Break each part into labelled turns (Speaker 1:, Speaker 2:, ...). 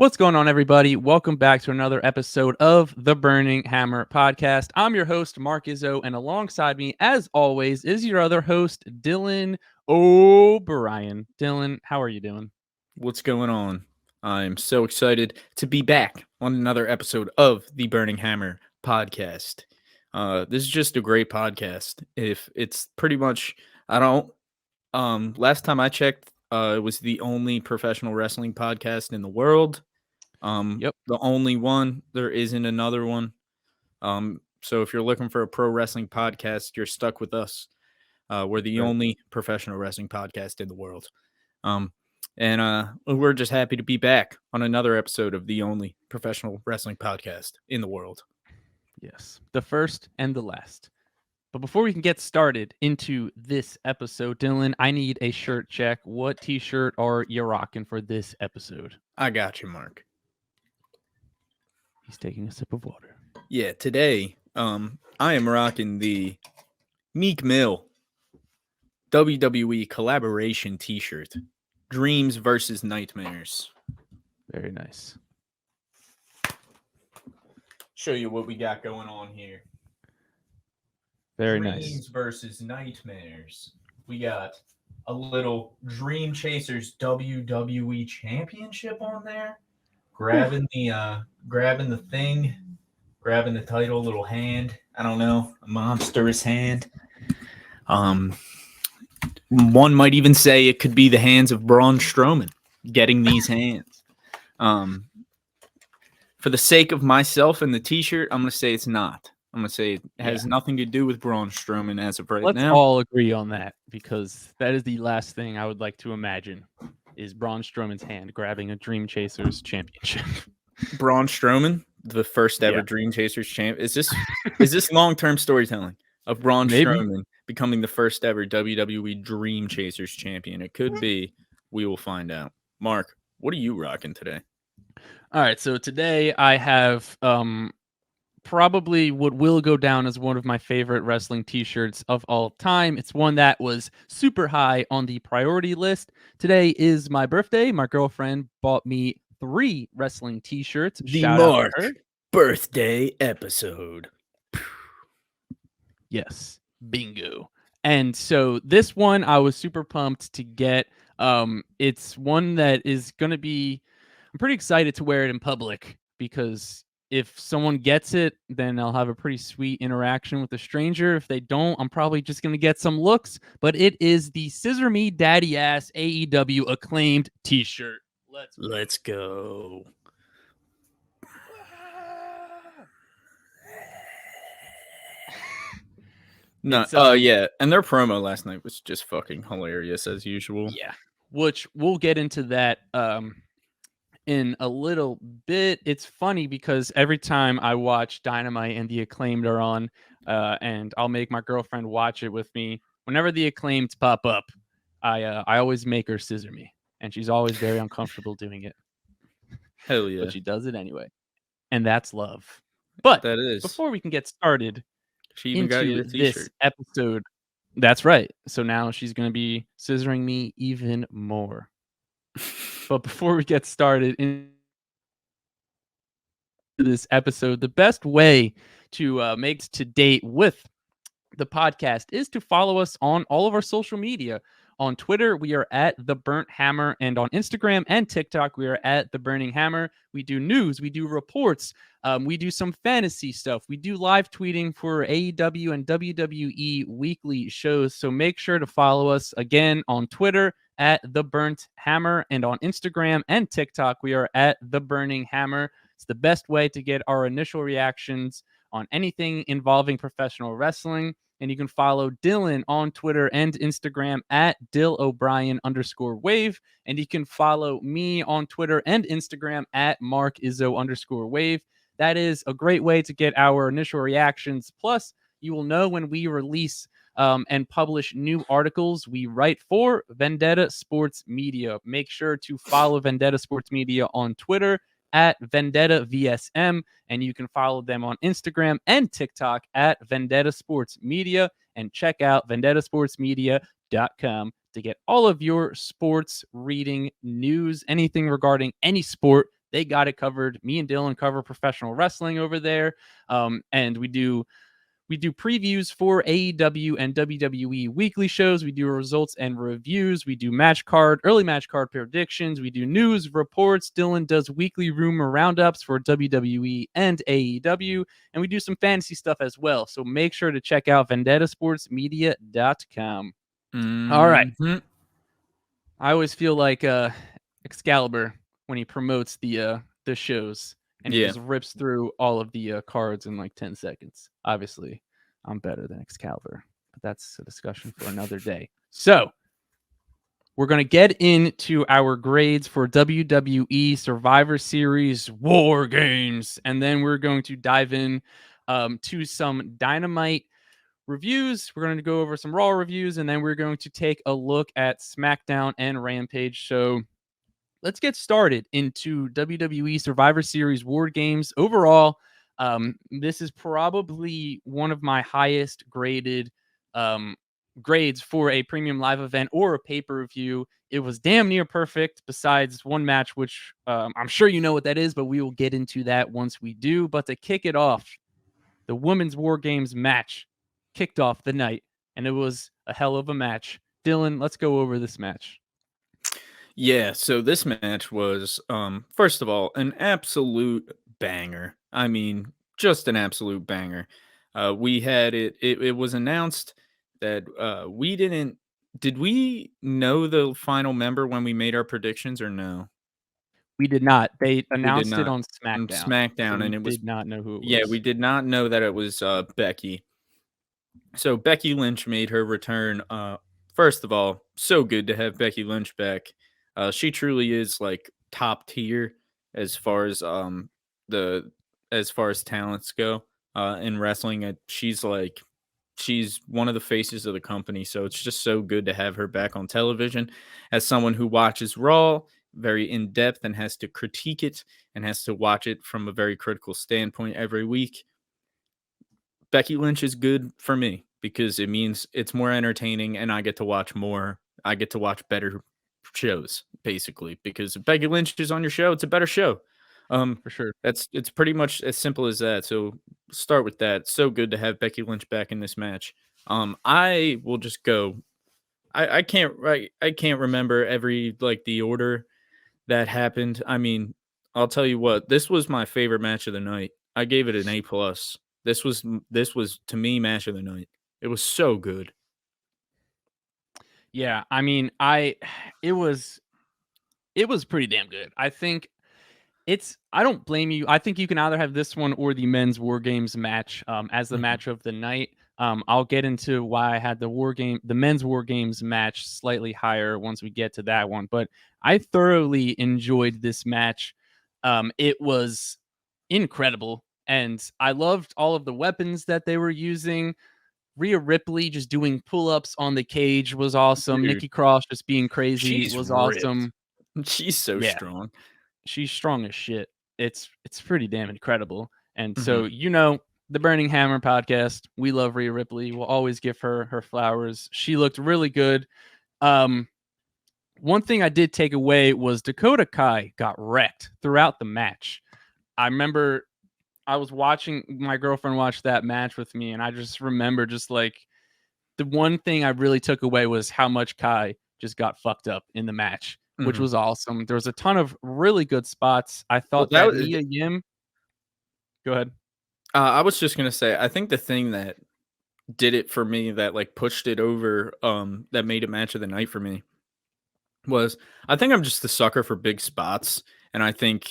Speaker 1: What's going on, everybody? Welcome back to another episode of the Burning Hammer podcast. I'm your host, Mark Izzo, and alongside me, as always, is your other host, Dillon O'Brien. Dillon, how are you doing?
Speaker 2: What's going on? I'm so excited to be back on another episode of the Burning Hammer podcast. This is just a great podcast. If it's pretty much, I don't. Last time I checked, it was the only professional wrestling podcast in the world.
Speaker 1: Yep.
Speaker 2: The only one. There isn't another one. So if you're looking for a pro wrestling podcast, you're stuck with us. We're the only professional wrestling podcast in the world. And we're just happy to be back on another episode of the only professional wrestling podcast in the world.
Speaker 1: Yes, the first and the last. But before we can get started into this episode, Dillon, I need a shirt check. What t-shirt are you rocking for this episode?
Speaker 2: I got you, Mark.
Speaker 1: He's taking a sip of water.
Speaker 2: Yeah, today, I am rocking the Meek Mill WWE collaboration t-shirt. Dreams versus Nightmares.
Speaker 1: Very nice.
Speaker 2: Show you what we got going on here.
Speaker 1: Very
Speaker 2: Dreams
Speaker 1: nice.
Speaker 2: versus Nightmares. We got a little Dream Chasers WWE Championship on there. Grabbing the thing, grabbing the title, little hand. I don't know, a monstrous hand. One might even say it could be the hands of Braun Strowman getting these hands. For the sake of myself and the t-shirt, I'm going to say it's not. I'm going to say it has nothing to do with Braun Strowman as of right now.
Speaker 1: Let's all agree on that, because that is the last thing I would like to imagine is Braun Strowman's hand grabbing a Dream Chasers championship.
Speaker 2: Braun Strowman, the first ever Dream Chasers champ. Is this long-term storytelling of Braun Strowman becoming the first ever WWE Dream Chasers champion? It could be. We will find out. Mark, what are you rocking today?
Speaker 1: All right, so today I have probably what will go down as one of my favorite wrestling t-shirts of all time. It's one that was super high on the priority list. Today is my birthday. My girlfriend bought me 3 wrestling t-shirts.
Speaker 2: The
Speaker 1: Shout
Speaker 2: Mark
Speaker 1: out to her.
Speaker 2: birthday episode.
Speaker 1: Yes, bingo. And so this one I was super pumped to get. It's one that is going to be, I'm pretty excited to wear it in public, because if someone gets it, then I'll have a pretty sweet interaction with a stranger. If they don't, I'm probably just going to get some looks. But it is the Scissor Me Daddy Ass AEW Acclaimed t-shirt.
Speaker 2: Let's go. No, yeah, and their promo last night was just fucking hilarious as usual.
Speaker 1: Yeah, which we'll get into that in a little bit. It's funny because every time I watch Dynamite and the Acclaimed are on, and I'll make my girlfriend watch it with me, whenever the Acclaimed pop up, I always make her scissor me, and she's always very uncomfortable doing it.
Speaker 2: Hell yeah.
Speaker 1: But she does it anyway, and that's love. But
Speaker 2: that is.
Speaker 1: Before we can get started,
Speaker 2: she even got you a t-shirt.
Speaker 1: This episode, that's right. So now she's going to be scissoring me even more. But before we get started in this episode, the best way to make to date with the podcast is to follow us on all of our social media. On Twitter, we are at The Burnt Hammer, and on Instagram and TikTok, we are at The Burning Hammer. We do news, we do reports, we do some fantasy stuff. We do live tweeting for AEW and WWE weekly shows, so make sure to follow us again on Twitter at The Burnt Hammer, and on Instagram and TikTok, we are at The Burning Hammer. It's the best way to get our initial reactions on anything involving professional wrestling. And you can follow Dillon on Twitter and Instagram at DillO'Brien_wave. And you can follow me on Twitter and Instagram at MarkIzzo_wave. That is a great way to get our initial reactions. Plus, you will know when we release and publish new articles we write for Vendetta Sports Media. Make sure to follow Vendetta Sports Media on Twitter at Vendetta VSM, and you can follow them on Instagram and TikTok at Vendetta Sports Media, and check out vendettasportsmedia.com to get all of your sports reading news, anything regarding any sport They got it covered. Me and Dillon cover professional wrestling over there, and we do previews for AEW and WWE weekly shows. We do results and reviews. We do early match card predictions. We do news reports. Dillon does weekly rumor roundups for WWE and AEW. And we do some fantasy stuff as well. So make sure to check out vendettasportsmedia.com. All right. I always feel like Excalibur when he promotes the shows and he just rips through all of the cards in like 10 seconds. Obviously, I'm better than Excalibur, but that's a discussion for another day. So we're going to get into our grades for WWE Survivor Series War Games, and then we're going to dive in to some Dynamite reviews. We're going to go over some Raw reviews, and then we're going to take a look at SmackDown and Rampage. So let's get started into WWE Survivor Series War Games. Overall, this is probably one of my highest graded grades for a premium live event or a pay-per-view. It was damn near perfect, besides one match, which I'm sure you know what that is, but we will get into that once we do. But to kick it off, the Women's War Games match kicked off the night, and it was a hell of a match. Dillon, let's go over this match.
Speaker 2: Yeah, so this match was, first of all, an absolute banger. I mean, just an absolute banger. We had it was announced that did we know the final member when we made our predictions or no?
Speaker 1: We did not. They
Speaker 2: We did
Speaker 1: announced it
Speaker 2: not.
Speaker 1: on
Speaker 2: On
Speaker 1: SmackDown.
Speaker 2: SmackDown,
Speaker 1: So
Speaker 2: and
Speaker 1: we
Speaker 2: it was,
Speaker 1: did not know who it was.
Speaker 2: yeah, we did not know that it was Becky. So Becky Lynch made her return. First of all, so good to have Becky Lynch back. She truly is like top tier as far as talents go in wrestling. She's one of the faces of the company, so it's just so good to have her back on television. As someone who watches Raw very in depth and has to critique it and has to watch it from a very critical standpoint every week, Becky Lynch is good for me because it means it's more entertaining and I get to watch more. I get to watch better shows, basically, because if Becky Lynch is on your show, it's a better show.
Speaker 1: For sure.
Speaker 2: It's pretty much as simple as that. So start with that. So good to have Becky Lynch back in this match. I will just go. I can't remember every the order that happened. I mean, I'll tell you what, this was my favorite match of the night. I gave it an A+. This was to me match of the night. It was so good.
Speaker 1: Yeah, I mean, it was pretty damn good. I think I don't blame you. I think you can either have this one or the men's War Games match as the match of the night. I'll get into why I had the men's War Games match slightly higher once we get to that one. But I thoroughly enjoyed this match. It was incredible, and I loved all of the weapons that they were using. Rhea Ripley just doing pull-ups on the cage was awesome.
Speaker 2: Dude,
Speaker 1: Nikki Cross just being crazy
Speaker 2: she's
Speaker 1: was
Speaker 2: ripped.
Speaker 1: awesome.
Speaker 2: She's so strong.
Speaker 1: She's strong as shit. It's pretty damn incredible. And so, the Burning Hammer podcast, we love Rhea Ripley. We'll always give her her flowers. She looked really good. One thing I did take away was Dakota Kai got wrecked throughout the match. I remember I was watching, my girlfriend watched that match with me, and I just remember just like the one thing I really took away was how much Kai just got fucked up in the match, which was awesome. There was a ton of really good spots. I thought that Mia Yim. Go ahead.
Speaker 2: I was just gonna say, I think the thing that did it for me, that pushed it over, that made it match of the night for me, was I think I'm just a sucker for big spots, and I think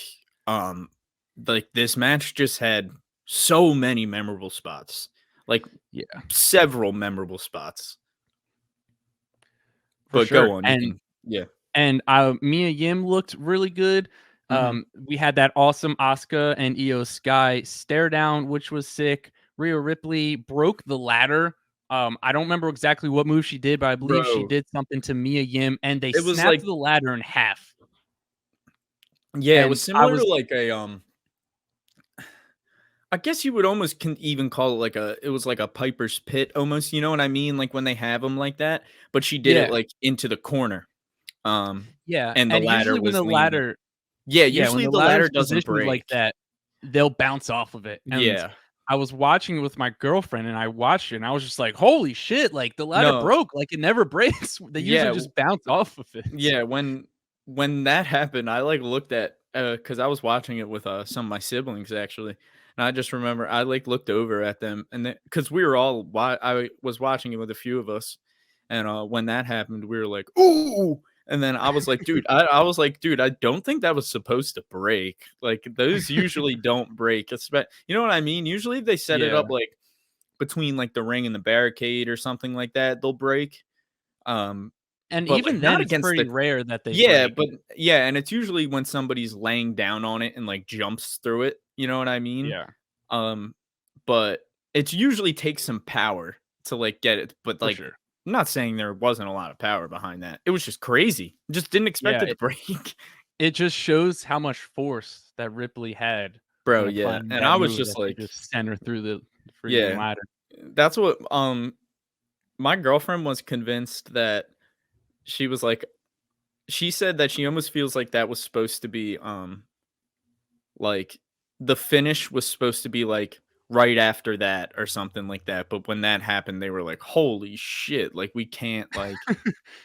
Speaker 2: this match just had so many memorable spots, several memorable spots. But sure. Go on,
Speaker 1: and Mia Yim looked really good. We had that awesome Asuka and Io Sky stare down, which was sick. Rhea Ripley broke the ladder. I don't remember exactly what move she did, but I believe she did something to Mia Yim, and they snapped the ladder in half.
Speaker 2: Yeah, and it was similar to I guess you would almost even call it it was like a Piper's Pit almost, you know what I mean? Like when they have them like that, but she did it into the corner.
Speaker 1: Yeah,
Speaker 2: and the ladder was leaning. Yeah,
Speaker 1: Yeah, when
Speaker 2: usually
Speaker 1: the
Speaker 2: the ladder
Speaker 1: ladder's
Speaker 2: doesn't
Speaker 1: positioned like
Speaker 2: break.
Speaker 1: that, they'll bounce off of it, and
Speaker 2: Yeah.
Speaker 1: I was watching it with my girlfriend, and I watched it, and I was just like, "Holy shit, like, the ladder
Speaker 2: No.
Speaker 1: broke, like, it never breaks." They usually
Speaker 2: Yeah,
Speaker 1: just bounce off of it.
Speaker 2: yeah, when that happened, I, like, looked at because I was watching it with, some of my siblings, actually, and I just remember I, like, looked over at them, and then because we were all I was watching it with a few of us, and, when that happened, we were like, "Ooh!" And then I was like, "Dude," I was like, "Dude, I don't think that was supposed to break." Like, those usually don't break, you know what I mean? Usually, they set it up,
Speaker 1: Yeah,
Speaker 2: like, between, like, the ring and the barricade or something like that, they'll break, um,
Speaker 1: and
Speaker 2: but, like,
Speaker 1: even
Speaker 2: not
Speaker 1: then, it's
Speaker 2: against
Speaker 1: pretty
Speaker 2: the
Speaker 1: rare that they
Speaker 2: yeah,
Speaker 1: break.
Speaker 2: but yeah, and it's usually when somebody's laying down on it and, like, jumps through it, you know what I mean?
Speaker 1: Yeah,
Speaker 2: Um, but it usually takes some power to, like, get it, but,
Speaker 1: for
Speaker 2: like,
Speaker 1: sure.
Speaker 2: I'm not saying there wasn't a lot of power behind that. It was just crazy. Just didn't expect
Speaker 1: Yeah,
Speaker 2: it to break.
Speaker 1: it just shows how much force that Ripley had
Speaker 2: Bro,
Speaker 1: when
Speaker 2: yeah,
Speaker 1: applying
Speaker 2: and
Speaker 1: that
Speaker 2: I was
Speaker 1: move
Speaker 2: just
Speaker 1: that she
Speaker 2: like
Speaker 1: just sent her through the freaking
Speaker 2: yeah,
Speaker 1: ladder.
Speaker 2: that's what, my girlfriend was convinced that she was like she said that she almost feels like that was supposed to be, like, the finish was supposed to be, like, right after that or something like that, but when that happened, they were like, "Holy shit, like, we can't, like"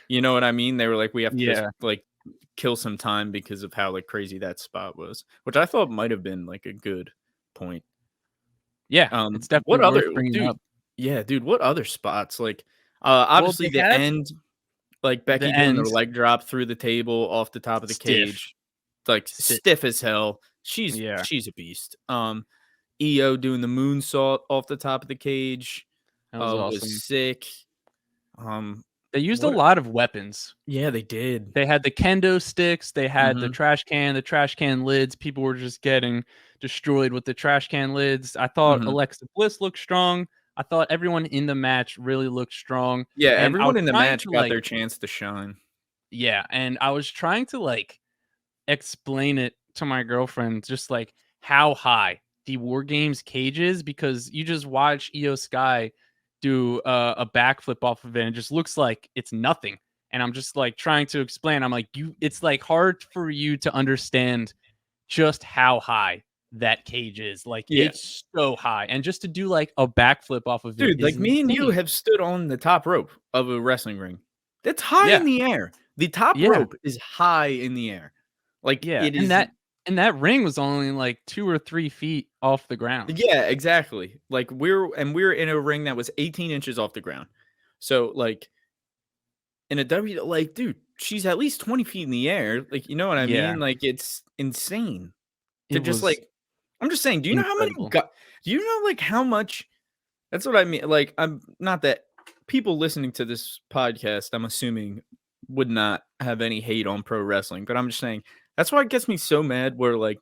Speaker 2: you know what I mean? They were like, "We have to just,
Speaker 1: Yeah,
Speaker 2: like, kill some time because of how, like, crazy that spot was," which I thought might have been, like, a good point.
Speaker 1: yeah, it's
Speaker 2: What
Speaker 1: definitely
Speaker 2: other
Speaker 1: worth bringing
Speaker 2: dude
Speaker 1: up.
Speaker 2: yeah, dude, what other spots? Like,
Speaker 1: Well,
Speaker 2: obviously
Speaker 1: they
Speaker 2: the
Speaker 1: have
Speaker 2: end, like,
Speaker 1: the
Speaker 2: Becky doing the
Speaker 1: ends
Speaker 2: leg drop through the table off the top of the
Speaker 1: stiff,
Speaker 2: cage, like,
Speaker 1: stiff.
Speaker 2: stiff as hell.
Speaker 1: Yeah,
Speaker 2: She's a beast. EO doing the moonsault off the top of the cage,
Speaker 1: that was
Speaker 2: was
Speaker 1: awesome.
Speaker 2: sick. Um,
Speaker 1: They used a
Speaker 2: what
Speaker 1: lot of weapons.
Speaker 2: yeah, they did.
Speaker 1: They had the kendo sticks, they had
Speaker 2: Mhm.
Speaker 1: the trash can lids, people were just getting destroyed with the trash can lids. I thought
Speaker 2: Mhm.
Speaker 1: Alexa Bliss looked strong. I thought everyone in the match really looked strong,
Speaker 2: Yeah,
Speaker 1: and I was
Speaker 2: everyone in the
Speaker 1: trying
Speaker 2: match
Speaker 1: to,
Speaker 2: got
Speaker 1: like
Speaker 2: their chance to shine.
Speaker 1: yeah, and I was trying to, like, explain it to my girlfriend, just, like, how high the WarGames cage is, because you just watch Io Sky do a backflip off of it, and it just looks like it's nothing, and I'm just, like, trying to explain, I'm like, "You it's, like, hard for you to understand just how high that cage is, like,
Speaker 2: Yeah.
Speaker 1: it's so high, and just to do, like, a backflip off of it
Speaker 2: Dude,
Speaker 1: is
Speaker 2: like, me and you
Speaker 1: insane."
Speaker 2: have stood on the top rope of a wrestling ring. That's high in
Speaker 1: Yeah,
Speaker 2: the air. The top
Speaker 1: yeah,
Speaker 2: rope is high in the air. Like,
Speaker 1: yeah,
Speaker 2: it is
Speaker 1: and that ring was only, like, 2 or 3 feet off the ground.
Speaker 2: yeah, exactly. Like, we're in a ring that was 18 inches off the ground. So, like, in a like, dude, she's at least 20 feet in the air. Like, you know what I
Speaker 1: Yeah,
Speaker 2: mean? Like, it's insane to
Speaker 1: it
Speaker 2: just,
Speaker 1: was
Speaker 2: like I'm just saying, do you know how many
Speaker 1: incredible.
Speaker 2: do you know, like, how much that's what I mean, like, I'm not that people listening to this podcast, I'm assuming, would not have any hate on pro wrestling, but I'm just saying, that's why it gets me so mad where, like,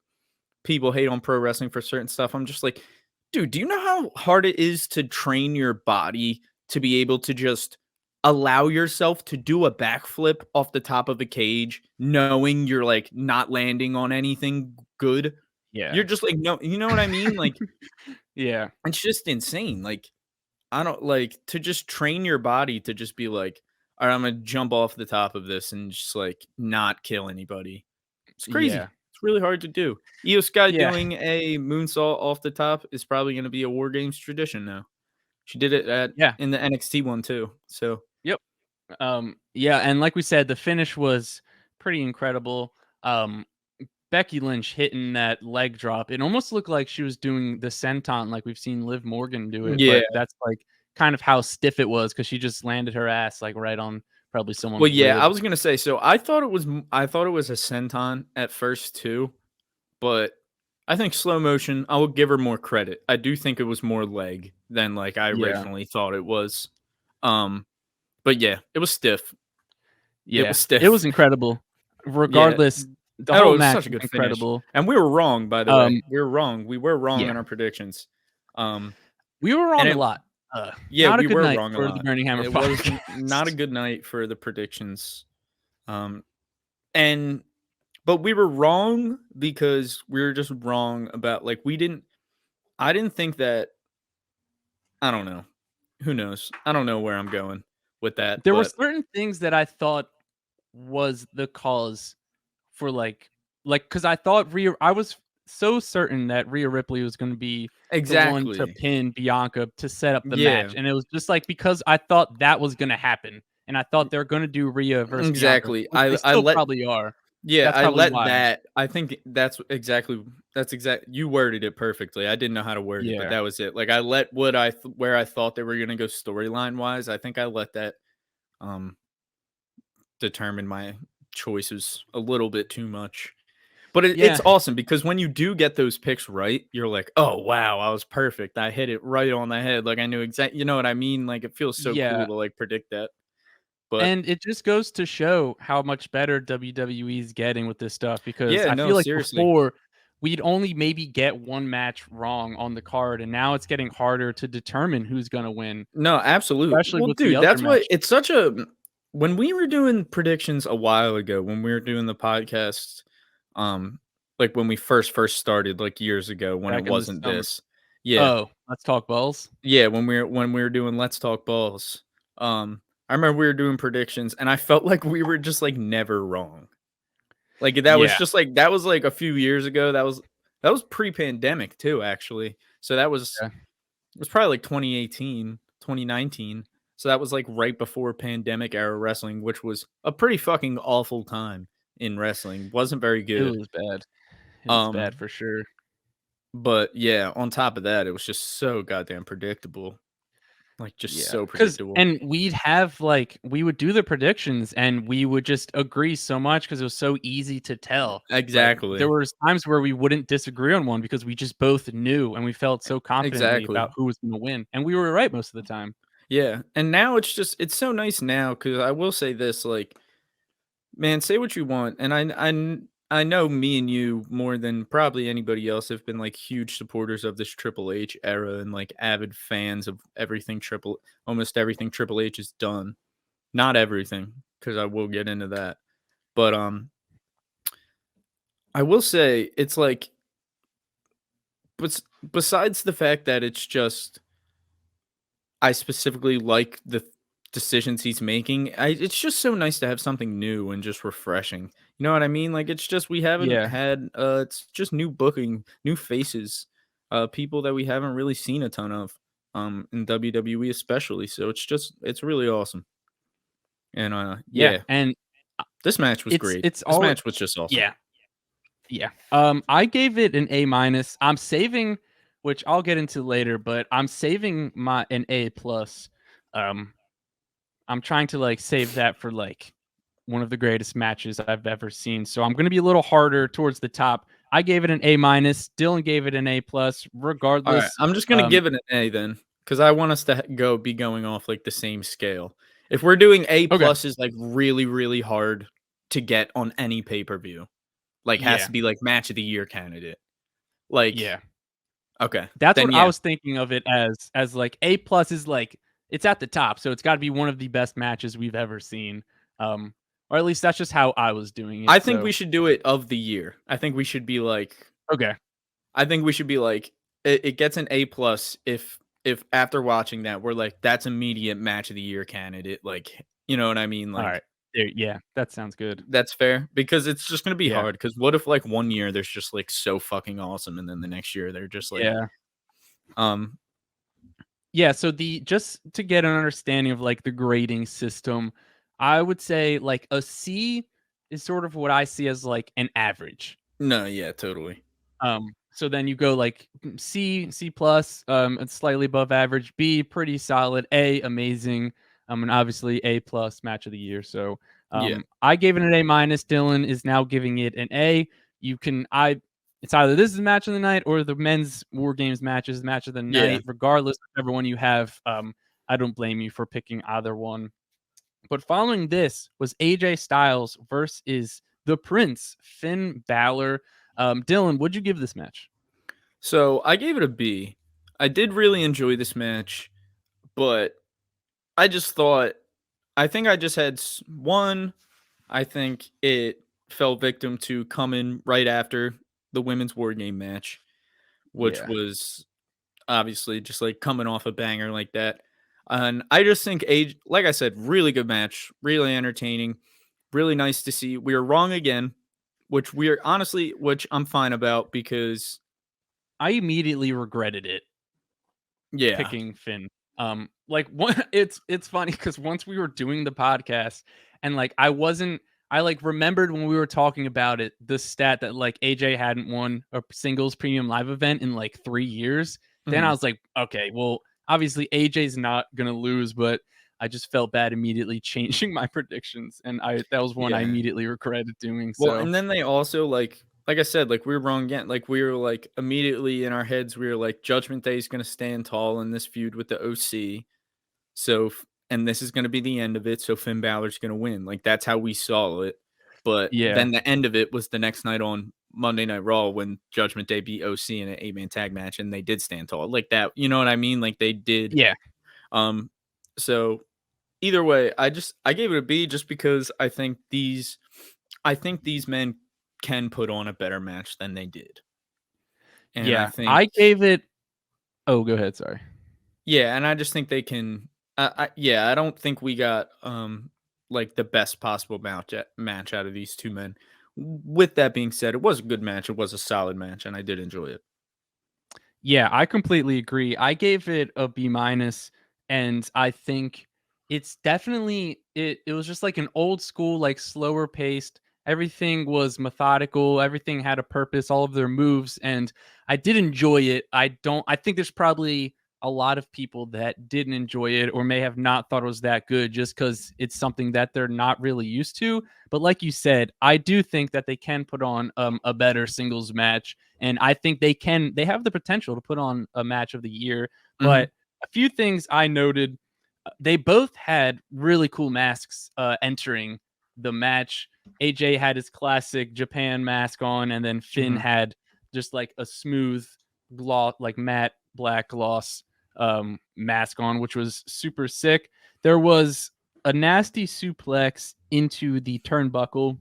Speaker 2: people hate on pro wrestling for certain stuff. I'm just like, "Dude, do you know how hard it is to train your body to be able to just allow yourself to do a backflip off the top of a cage, knowing you're, like, not landing on anything good?" You're
Speaker 1: Yeah.
Speaker 2: just like, "No" you know what I mean? Like,
Speaker 1: Yeah.
Speaker 2: it's just insane, like, I don't like to just train your body to just be like, all right, I'm gonna jump off the top of this and just like not kill anybody. It's crazy.
Speaker 1: Yeah.
Speaker 2: It's really hard to do. Io Sky
Speaker 1: Yeah.
Speaker 2: doing a moonsault off the top is probably gonna be a War Games tradition now. She did it at
Speaker 1: Yeah.
Speaker 2: in the NXT one too. So
Speaker 1: Yep. Yeah, and like we said, the finish was pretty incredible. Becky Lynch hitting that leg drop, it almost looked like she was doing the senton like we've seen Liv Morgan do it,
Speaker 2: yeah.
Speaker 1: but that's, like, kind of how stiff it was because she just landed her ass, like, right on probably
Speaker 2: Well,
Speaker 1: someone's
Speaker 2: yeah, I
Speaker 1: rib.
Speaker 2: was gonna say. So I thought it was a senton at first too, but I think slow motion, I will give her more credit. I do think it was more leg than, like, I
Speaker 1: Yeah.
Speaker 2: originally thought it was. Um, but yeah, it was stiff. It
Speaker 1: Yeah.
Speaker 2: was
Speaker 1: It
Speaker 2: stiff.
Speaker 1: was incredible.
Speaker 2: Yeah.
Speaker 1: Regardless, the
Speaker 2: Oh,
Speaker 1: whole
Speaker 2: it was
Speaker 1: match
Speaker 2: such a
Speaker 1: was
Speaker 2: good finish.
Speaker 1: incredible.
Speaker 2: And we were wrong, by the way.
Speaker 1: Um,
Speaker 2: We were wrong. We were wrong
Speaker 1: yeah.
Speaker 2: on our predictions. Um,
Speaker 1: We were
Speaker 2: and
Speaker 1: wrong a
Speaker 2: it
Speaker 1: lot.
Speaker 2: yeah,
Speaker 1: Not a
Speaker 2: we
Speaker 1: good
Speaker 2: were
Speaker 1: night
Speaker 2: wrong a
Speaker 1: for the
Speaker 2: lot.
Speaker 1: Burning Hammer
Speaker 2: It was not a
Speaker 1: podcast.
Speaker 2: good night for the predictions. Um, and but we were wrong because we were just wrong about like I didn't think that I don't know. Who knows? I don't know where I'm going with that,
Speaker 1: There were
Speaker 2: but
Speaker 1: certain things that I thought was the cause for, like, like, because I thought I was so certain that Rhea Ripley was going to be the one to
Speaker 2: Exactly.
Speaker 1: pin Bianca to set up the
Speaker 2: Yeah.
Speaker 1: match, and it was just like because I thought that was going to happen, and I thought they're going to do Rhea versus Bianca,
Speaker 2: Exactly.
Speaker 1: which they
Speaker 2: I
Speaker 1: still
Speaker 2: let
Speaker 1: probably are.
Speaker 2: Yeah,
Speaker 1: That's
Speaker 2: I
Speaker 1: probably
Speaker 2: let
Speaker 1: why.
Speaker 2: that I think that's exact you worded it perfectly. I didn't know how to word it, but
Speaker 1: Yeah,
Speaker 2: that was it. Like, I let what where I thought they were gonna go storyline wise, I think I let that, um, determine my choices a little bit too much. But it's
Speaker 1: yeah,
Speaker 2: awesome because when you do get those picks right, you're like, "Oh, wow, I was perfect. I hit it right on the head." Like, I knew you know what I mean? Like, it feels so cool
Speaker 1: yeah.
Speaker 2: to, like, predict that. But
Speaker 1: And it just goes to show how much better WWE is getting with this stuff because
Speaker 2: yeah,
Speaker 1: I
Speaker 2: no,
Speaker 1: feel like
Speaker 2: seriously.
Speaker 1: before we'd only maybe get one match wrong on the card, and now it's getting harder to determine who's gonna win,
Speaker 2: No, absolute
Speaker 1: especially
Speaker 2: well,
Speaker 1: with the
Speaker 2: dude,
Speaker 1: other
Speaker 2: that's why
Speaker 1: matches
Speaker 2: it's such a when we were doing predictions a while ago, when we were doing the podcast, um, like, when we first started, like, years ago when it
Speaker 1: back in the
Speaker 2: wasn't
Speaker 1: summer.
Speaker 2: this. Yeah.
Speaker 1: Oh, let's talk balls?
Speaker 2: Yeah, when we were doing Let's Talk Balls, I remember we were doing predictions, and I felt like we were just, like, never wrong. Like, that was
Speaker 1: Yeah,
Speaker 2: just, like that was, like, a few years ago, that was pre-pandemic too, actually. So that was
Speaker 1: yeah.
Speaker 2: it was probably like 2018, 2019. So that was like right before pandemic era wrestling, which was a pretty fucking awful time in wrestling. Wasn't very
Speaker 1: It
Speaker 2: good.
Speaker 1: was bad. It was bad
Speaker 2: Um,
Speaker 1: for sure.
Speaker 2: but yeah, on top of that, it was just so goddamn predictable. Like, just
Speaker 1: Yeah,
Speaker 2: so
Speaker 1: cause
Speaker 2: predictable.
Speaker 1: and we'd have, like we would do the predictions, and we would just agree so much because it was so easy to tell. Like, there
Speaker 2: Exactly.
Speaker 1: was times where we wouldn't disagree on one because we just both knew, and we felt so confidently
Speaker 2: Exactly.
Speaker 1: about who was gonna win, and we were right most of the time.
Speaker 2: Yeah. And now it's so nice now because I will say this, like, man, say what you want, and I know me and you more than probably anybody else have been like huge supporters of this Triple H era and like avid fans of almost everything Triple H has done. Not everything, because I will get into that. But I will say it's like besides the fact that it's just I specifically like the decisions he's making. It's just so nice to have something new and just refreshing. You know what I mean? Like, it's just we haven't
Speaker 1: Yeah,
Speaker 2: had it's just new booking, new faces, people that we haven't really seen a ton of in WWE especially. So it's really awesome. And
Speaker 1: yeah,
Speaker 2: yeah,
Speaker 1: and
Speaker 2: this match was great.
Speaker 1: it's
Speaker 2: This
Speaker 1: all
Speaker 2: match was just awesome.
Speaker 1: yeah, yeah. I gave it an A minus. I'm saving, which I'll get into later, but I'm saving my an A plus. Um, I'm trying to, like, save that for, like, one of the greatest matches I've ever seen, so I'm gonna be a little harder towards the top. I gave it an A minus, Dylan gave it an A plus,
Speaker 2: All right,
Speaker 1: regardless,
Speaker 2: I'm just gonna
Speaker 1: um
Speaker 2: give it an A then, because I want us to be going off like the same scale. If we're doing A
Speaker 1: okay,
Speaker 2: plus is like really, really hard to get on any pay-per-view. Like, has
Speaker 1: yeah,
Speaker 2: to be like match of the year candidate. Like,
Speaker 1: yeah.
Speaker 2: okay,
Speaker 1: That's
Speaker 2: then
Speaker 1: what I
Speaker 2: yeah.
Speaker 1: was thinking of it as, like, A plus is, like it's at the top, so it's gotta be one of the best matches we've ever seen, or at least that's just how I was doing
Speaker 2: I
Speaker 1: it,
Speaker 2: think we
Speaker 1: so
Speaker 2: should do it of the year. I think we should be like
Speaker 1: okay,
Speaker 2: I think we should be like it gets an A plus if after watching that we're like that's immediate match of the year candidate. Like, you know what I mean? Like,
Speaker 1: alright. There yeah, that sounds good.
Speaker 2: that's fair because it's just gonna be
Speaker 1: Yeah,
Speaker 2: hard. Because what if like one year they're just like so fucking awesome, and then the next year they're just like,
Speaker 1: yeah.
Speaker 2: um,
Speaker 1: Yeah, so the just to get an understanding of, like, the grading system, I would say, like, a C is sort of what I see as, like, an average.
Speaker 2: no, yeah, totally,
Speaker 1: So then you go, like, C, C plus, it's slightly above average, B, pretty solid, A, amazing, and obviously A plus match of the year. So,
Speaker 2: yeah,
Speaker 1: I gave it an A minus. Dylan is now giving it an A. You can I It's either this is match of the night or the men's War Games match is match of the
Speaker 2: yeah.
Speaker 1: night. Regardless, whichever one you have, I don't blame you for picking either one. But following this was AJ Styles versus the Prince, Finn Balor. Dylan, what'd you give this match?
Speaker 2: So I gave it a B. I did really enjoy this match, but I just thought I think I just had one. I think it fell victim to coming right after the women's war game match, which
Speaker 1: Yeah.
Speaker 2: was obviously just like coming off a banger like that. And I just think age, like I said, really good match, really entertaining, really nice to see. We were wrong again which I'm fine about because
Speaker 1: I immediately regretted it
Speaker 2: yeah.
Speaker 1: picking Finn. Like it's funny because once we were doing the podcast and like I like remembered when we were talking about it, the stat that like AJ hadn't won a singles premium live event in like 3 years. Then I
Speaker 2: Mhm.
Speaker 1: was like, okay, well, obviously AJ's not gonna lose, but I just felt bad immediately changing my predictions, and that was one I
Speaker 2: Yeah.
Speaker 1: immediately regretted doing.
Speaker 2: Well,
Speaker 1: So
Speaker 2: and then they also like I said, like we were wrong again. Like we were like immediately in our heads, we were like Judgment Day is going to stand tall in this feud with the OC. So and this is going to be the end of it. So Finn Balor's going to win. Like that's how we saw it. But
Speaker 1: yeah,
Speaker 2: then the end of it was the next night on Monday Night Raw when Judgment Day beat OC in an 8-man tag match, and they did stand tall like that. You know what I mean? Like they did.
Speaker 1: yeah,
Speaker 2: So either way, I gave it a B just because I think these men can put on a better match than they did. And I
Speaker 1: yeah.
Speaker 2: think
Speaker 1: I gave it. Oh, go ahead. Sorry.
Speaker 2: yeah, and I just think they can yeah, I don't think we got like the best possible match out of these two men. With that being said, it was a good match. It was a solid match and I did enjoy it.
Speaker 1: Yeah, I completely agree. I gave it a B minus, and I think it's definitely it was just like an old school, like slower paced. Everything was methodical, everything had a purpose, all of their moves, and I did enjoy it. I think there's probably a lot of people that didn't enjoy it or may have not thought it was that good just because it's something that they're not really used to. But like you said, I do think that they can put on a better singles match, and I think they have the potential to put on a match of the year.
Speaker 2: Mhm.
Speaker 1: But a few things I noted, they both had really cool masks entering the match. AJ had his classic Japan mask on, and then Finn
Speaker 2: Mhm.
Speaker 1: had just like a smooth gloss, like matte black gloss mask on, which was super sick. There was a nasty suplex into the turnbuckle,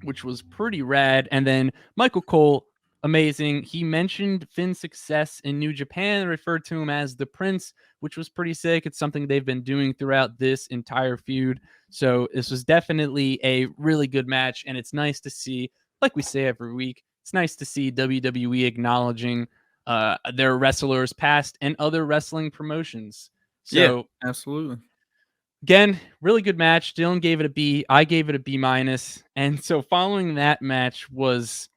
Speaker 1: which was pretty rad. And then Michael Cole, amazing. He mentioned Finn's success in New Japan, referred to him as the Prince, which was pretty sick. It's something they've been doing throughout this entire feud. So this was definitely a really good match. And it's nice to see, like we say every week, it's nice to see WWE acknowledging their wrestlers past and other wrestling promotions.
Speaker 2: Yeah,
Speaker 1: So
Speaker 2: absolutely.
Speaker 1: again, really good match. Dillon gave it a B. I gave it a B minus. And so following that match was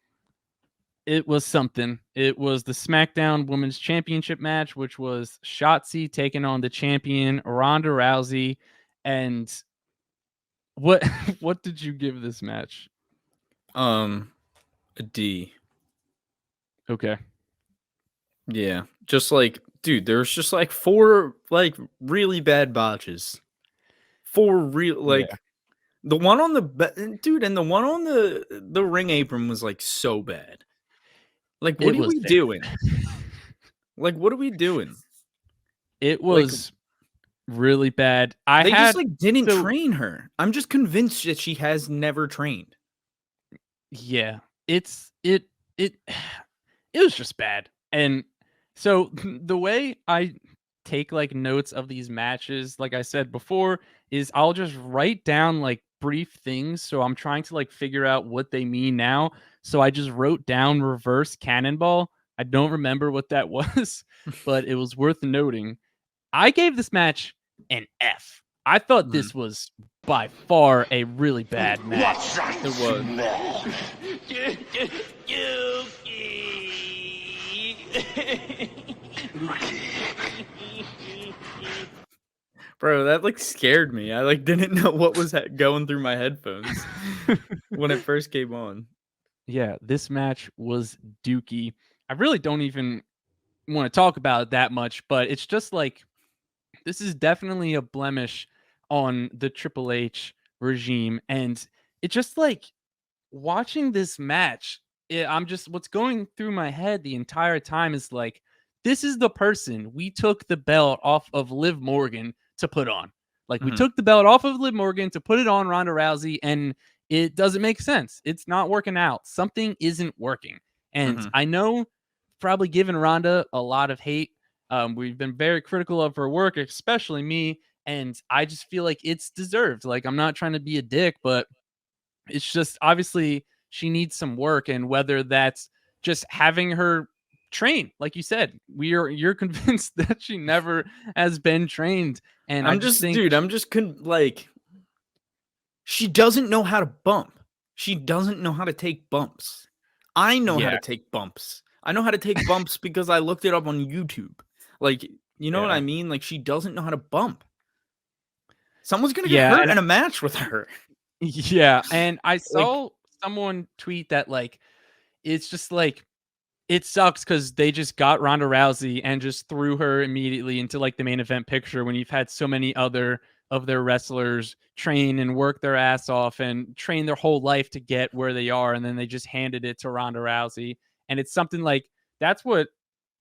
Speaker 1: something. It was the SmackDown Women's Championship match, which was Shotzi taking on the champion Ronda Rousey. And what what did you give this match?
Speaker 2: Um a D.
Speaker 1: Okay.
Speaker 2: Yeah. Just like dude, there's just like four like really bad botches. Four real
Speaker 1: Yeah.
Speaker 2: like the one on the dude, and the one on the ring apron was like so bad. Like, what
Speaker 1: It
Speaker 2: are
Speaker 1: was
Speaker 2: we
Speaker 1: very
Speaker 2: doing? Like, what are we doing?
Speaker 1: it
Speaker 2: Like,
Speaker 1: was really bad. I
Speaker 2: they just
Speaker 1: had
Speaker 2: like didn't
Speaker 1: so
Speaker 2: train her. I'm just convinced that she has never trained.
Speaker 1: yeah. It it was just bad. And so the way I take like notes of these matches, like I said before, is I'll just write down like brief things. So I'm trying to like figure out what they mean now. So I just wrote down reverse cannonball. I don't remember what that was, but it was worth noting. I gave this match an F. I thought
Speaker 2: Mhm.
Speaker 1: this was by far a really bad match.
Speaker 2: It was. Bro, that like scared me. I like didn't know what was going through my headphones when it first came on.
Speaker 1: Yeah, this match was dookie. I really don't even want to talk about it that much, but it's just like this is definitely a blemish on the Triple H regime. And it's just like watching this match, I'm just what's going through my head the entire time is like, this is the person we took the belt off of Liv Morgan to put on. Like, we
Speaker 2: Mhm.
Speaker 1: took the belt off of Liv Morgan to put it on Ronda Rousey, and it doesn't make sense. It's not working out. Something isn't working. And
Speaker 2: Mhm.
Speaker 1: I know probably giving Ronda a lot of hate. We've been very critical of her work, especially me. And I just feel like it's deserved. Like, I'm not trying to be a dick, but it's just obviously she needs some work, and whether that's just having her train, like you said, you're convinced that she never has been trained, and I just think,
Speaker 2: like, she doesn't know how to bump. She doesn't know how to take bumps. I know how to
Speaker 1: yeah,
Speaker 2: take bumps. I know how to take bumps because I looked it up on YouTube. Like, you know what I mean? Like, she doesn't know how to bump. Someone's gonna get hurt
Speaker 1: and
Speaker 2: in a match with her.
Speaker 1: yeah, and I
Speaker 2: Like,
Speaker 1: saw someone tweet that like it's just like it sucks because they just got Ronda Rousey and just threw her immediately into like the main event picture when you've had so many other of their wrestlers train and work their ass off and train their whole life to get where they are, and then they just handed it to Ronda Rousey. And it's something like that's what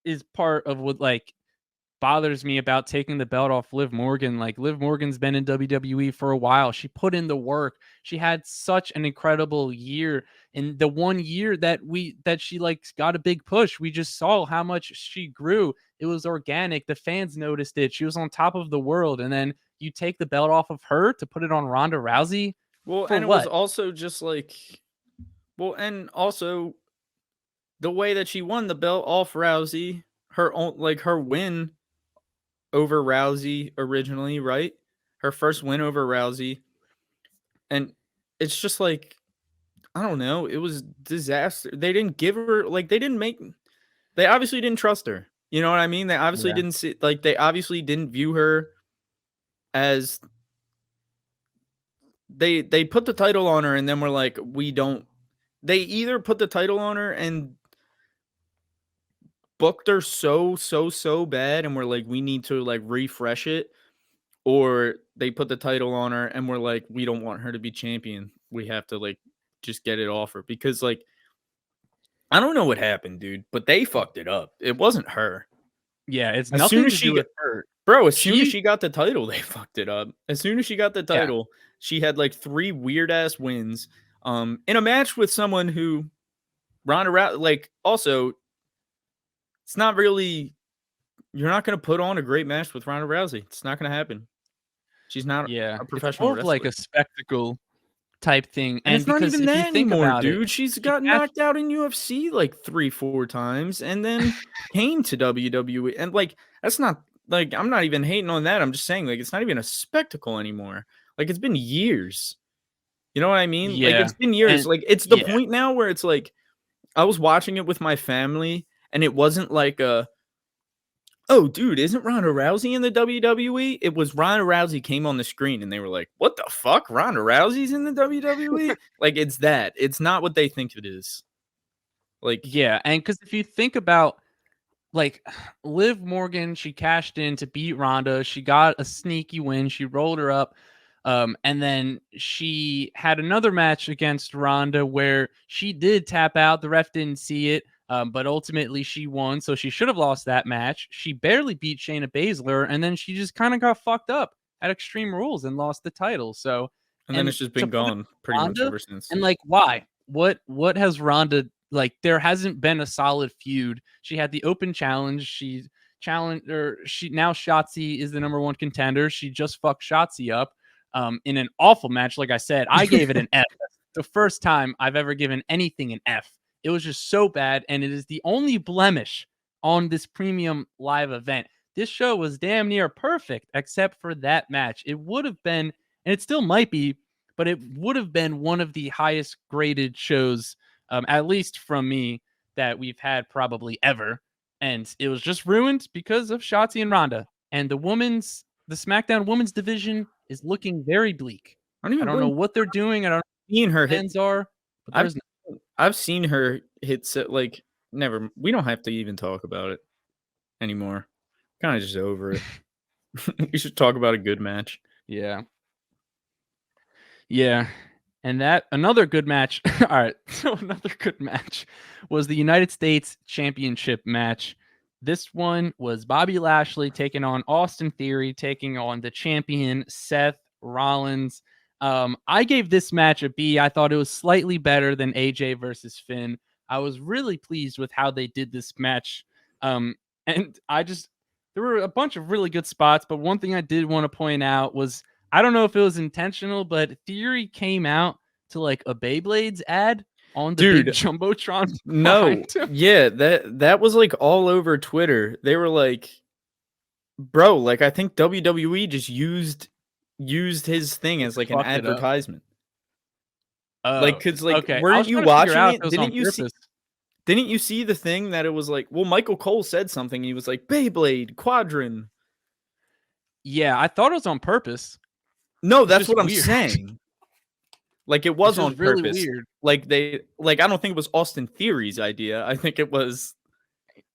Speaker 1: is part of what like bothers me about taking the belt off Liv Morgan. Like Liv Morgan's been in WWE for a while. She put in the work. She had such an incredible year. And the 1 year that she like got a big push, we just saw how much she grew. It was organic. The fans noticed it. She was on top of the world. And then you take the belt off of her to put it on Ronda Rousey
Speaker 2: well,
Speaker 1: for
Speaker 2: and it was
Speaker 1: what?
Speaker 2: also just like, well, and also the way that she won the belt off Rousey, her own, like her win over Rousey originally, right? Her first win over Rousey. And it's just like, I don't know, it was disaster. They didn't give her, like, they obviously didn't trust her. You know what I mean? They obviously
Speaker 1: Yeah.
Speaker 2: didn't see, like, they obviously didn't view her as, they put the title on her and then we're like, we don't, they either put the title on her and booked her so bad and we're like, we need to like refresh it, or they put the title on her and we're like, we don't want her to be champion. We have to like just get it off her because like, I don't know what happened, dude, but they fucked it up. It wasn't her.
Speaker 1: Yeah. It's
Speaker 2: As soon
Speaker 1: nothing
Speaker 2: as
Speaker 1: to do
Speaker 2: she
Speaker 1: with
Speaker 2: got,
Speaker 1: her.
Speaker 2: bro, as soon as
Speaker 1: She,
Speaker 2: she got the title, they fucked it up. As soon as she got the
Speaker 1: yeah.
Speaker 2: title, she had like 3 weird ass wins in a match with someone who Ronda Rousey, like, also, it's not really, you're not going to put on a great match with Ronda Rousey. It's not going to happen. She's not
Speaker 1: Yeah.
Speaker 2: a
Speaker 1: It's
Speaker 2: professional
Speaker 1: more of like
Speaker 2: wrestler.
Speaker 1: a spectacle type thing.
Speaker 2: And
Speaker 1: And
Speaker 2: it's not
Speaker 1: because
Speaker 2: even
Speaker 1: if you
Speaker 2: that
Speaker 1: think
Speaker 2: anymore,
Speaker 1: about it,
Speaker 2: dude. She's
Speaker 1: she
Speaker 2: got
Speaker 1: cashed.
Speaker 2: knocked out in UFC like 3-4 times and then came to WWE. And like, that's not, like, I'm not even hating on that. I'm just saying, like, it's not even a spectacle anymore. Like, it's been years. You know what I mean? Like,
Speaker 1: Yeah.
Speaker 2: it's been years.
Speaker 1: And
Speaker 2: Like, it's the
Speaker 1: yeah.
Speaker 2: point now where it's like, I was watching it with my family and it wasn't like a, oh, dude, isn't Ronda Rousey in the WWE? It was Ronda Rousey came on the screen and they were like, what the fuck? Ronda Rousey's in the WWE? Like, it's that. It's not what they think it is. Like,
Speaker 1: Yeah. And because if you think about like Liv Morgan, she cashed in to beat Ronda. She got a sneaky win. She rolled her up. And then she had another match against Ronda where she did tap out. The ref didn't see it, but ultimately she won. So she should have lost that match. She barely beat Shayna Baszler, and then she just kind of got fucked up at Extreme Rules and lost the title. So,
Speaker 2: and then
Speaker 1: and
Speaker 2: it's just
Speaker 1: to
Speaker 2: been
Speaker 1: put it
Speaker 2: gone pretty
Speaker 1: on
Speaker 2: much
Speaker 1: Ronda,
Speaker 2: ever since.
Speaker 1: and like, why? What has Ronda like? There hasn't been a solid feud. She had the open challenge. She challenged, or she now Shotzi is the number one contender. She just fucked Shotzi up in an awful match. Like I said, I gave it an F. That's the first time I've ever given anything an F. It was just so bad, and it is the only blemish on this premium live event. This show was damn near perfect, except for that match. It would have been, and it still might be, but it would have been one of the highest graded shows, at least from me, that we've had probably ever. And it was just ruined because of Shotzi and Ronda. And the SmackDown women's division is looking very bleak.
Speaker 2: I don't
Speaker 1: I
Speaker 2: even
Speaker 1: don't know
Speaker 2: blame
Speaker 1: what they're doing. I don't know
Speaker 2: seeing her
Speaker 1: what the
Speaker 2: hit.
Speaker 1: plans are, but
Speaker 2: I've
Speaker 1: there's no.
Speaker 2: I've seen her hit set, like, never. We don't have to even talk about it anymore. Kind of just over it. We should talk about a good match.
Speaker 1: Yeah. Yeah. And that another good match. All right. So another good match was the United States Championship match. This one was Bobby Lashley taking on Austin Theory, taking on the champion Seth Rollins. I gave this match a B. I thought it was slightly better than AJ versus Finn. I was really pleased with how they did this match. And there were a bunch of really good spots, but one thing I did want to point out was I don't know if it was intentional, but Theory came out to like a Beyblades ad. on the
Speaker 2: Dude,
Speaker 1: big jumbotron
Speaker 2: no,
Speaker 1: behind him.
Speaker 2: yeah, that was like all over Twitter. They were like, bro, like I think WWE just used his thing
Speaker 1: They
Speaker 2: as
Speaker 1: just
Speaker 2: like an
Speaker 1: fucked it up.
Speaker 2: advertisement. Like,
Speaker 1: Oh,
Speaker 2: cause like,
Speaker 1: okay. I was
Speaker 2: weren't you
Speaker 1: trying to figure
Speaker 2: watching
Speaker 1: out if
Speaker 2: it?
Speaker 1: it was on purpose.
Speaker 2: Didn't you see the thing that it was like? Well, Michael Cole said something. And he was like Beyblade Quadron.
Speaker 1: Yeah, I thought it was on purpose.
Speaker 2: No,
Speaker 1: It's
Speaker 2: that's
Speaker 1: just
Speaker 2: what I'm
Speaker 1: weird.
Speaker 2: saying. Like it
Speaker 1: It's
Speaker 2: was on
Speaker 1: just really
Speaker 2: purpose.
Speaker 1: weird.
Speaker 2: Like I don't think it was Austin Theory's idea. I think it was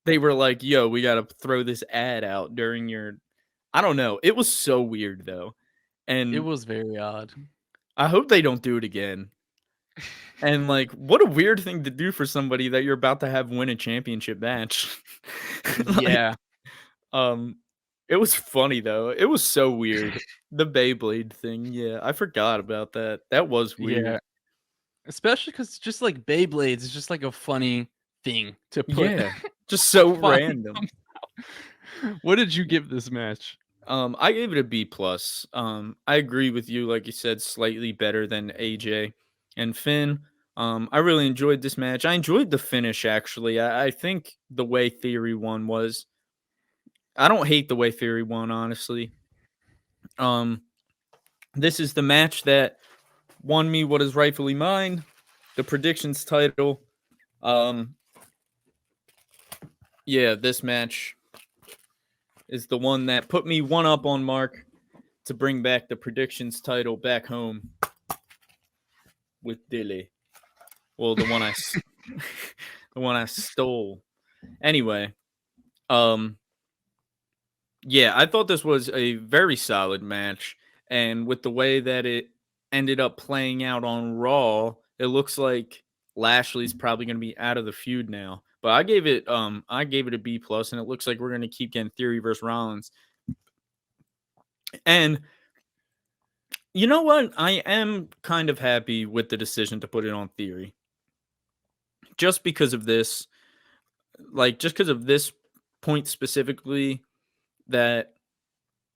Speaker 2: they were like, "Yo, we got to throw this ad out during your." I don't know. It was so weird though,
Speaker 1: It
Speaker 2: and
Speaker 1: was very odd.
Speaker 2: I hope they don't do it again. And like, what a weird thing to do for somebody that you're about to have win a championship match. Like,
Speaker 1: Yeah.
Speaker 2: it was funny though. It was so weird. The Beyblade thing. Yeah, I forgot about that. That was weird.
Speaker 1: Yeah. Especially because just like Beyblades is just like a funny thing to put.
Speaker 2: Yeah, just so
Speaker 1: fun
Speaker 2: random.
Speaker 1: What did you give this match?
Speaker 2: I gave it a B plus. I agree with you. Like you said, slightly better than AJ and Finn. I really enjoyed this match. I enjoyed the finish actually. I think the way Theory won was. I don't hate the way Theory won, honestly. This is the match that won me what is rightfully mine, the predictions title. Yeah, this match is the one that put me one up on Mark to bring back the predictions title back home with Dillon. Well, the one the one I stole. Anyway, yeah, I thought this was a very solid match, and with the way that it ended up playing out on Raw, it looks like Lashley's probably going to be out of the feud now. But I gave it a B plus, and it looks like we're going to keep getting Theory versus Rollins. And you know what? I am kind of happy with the decision to put it on Theory. Just because of this, just because of this point specifically, that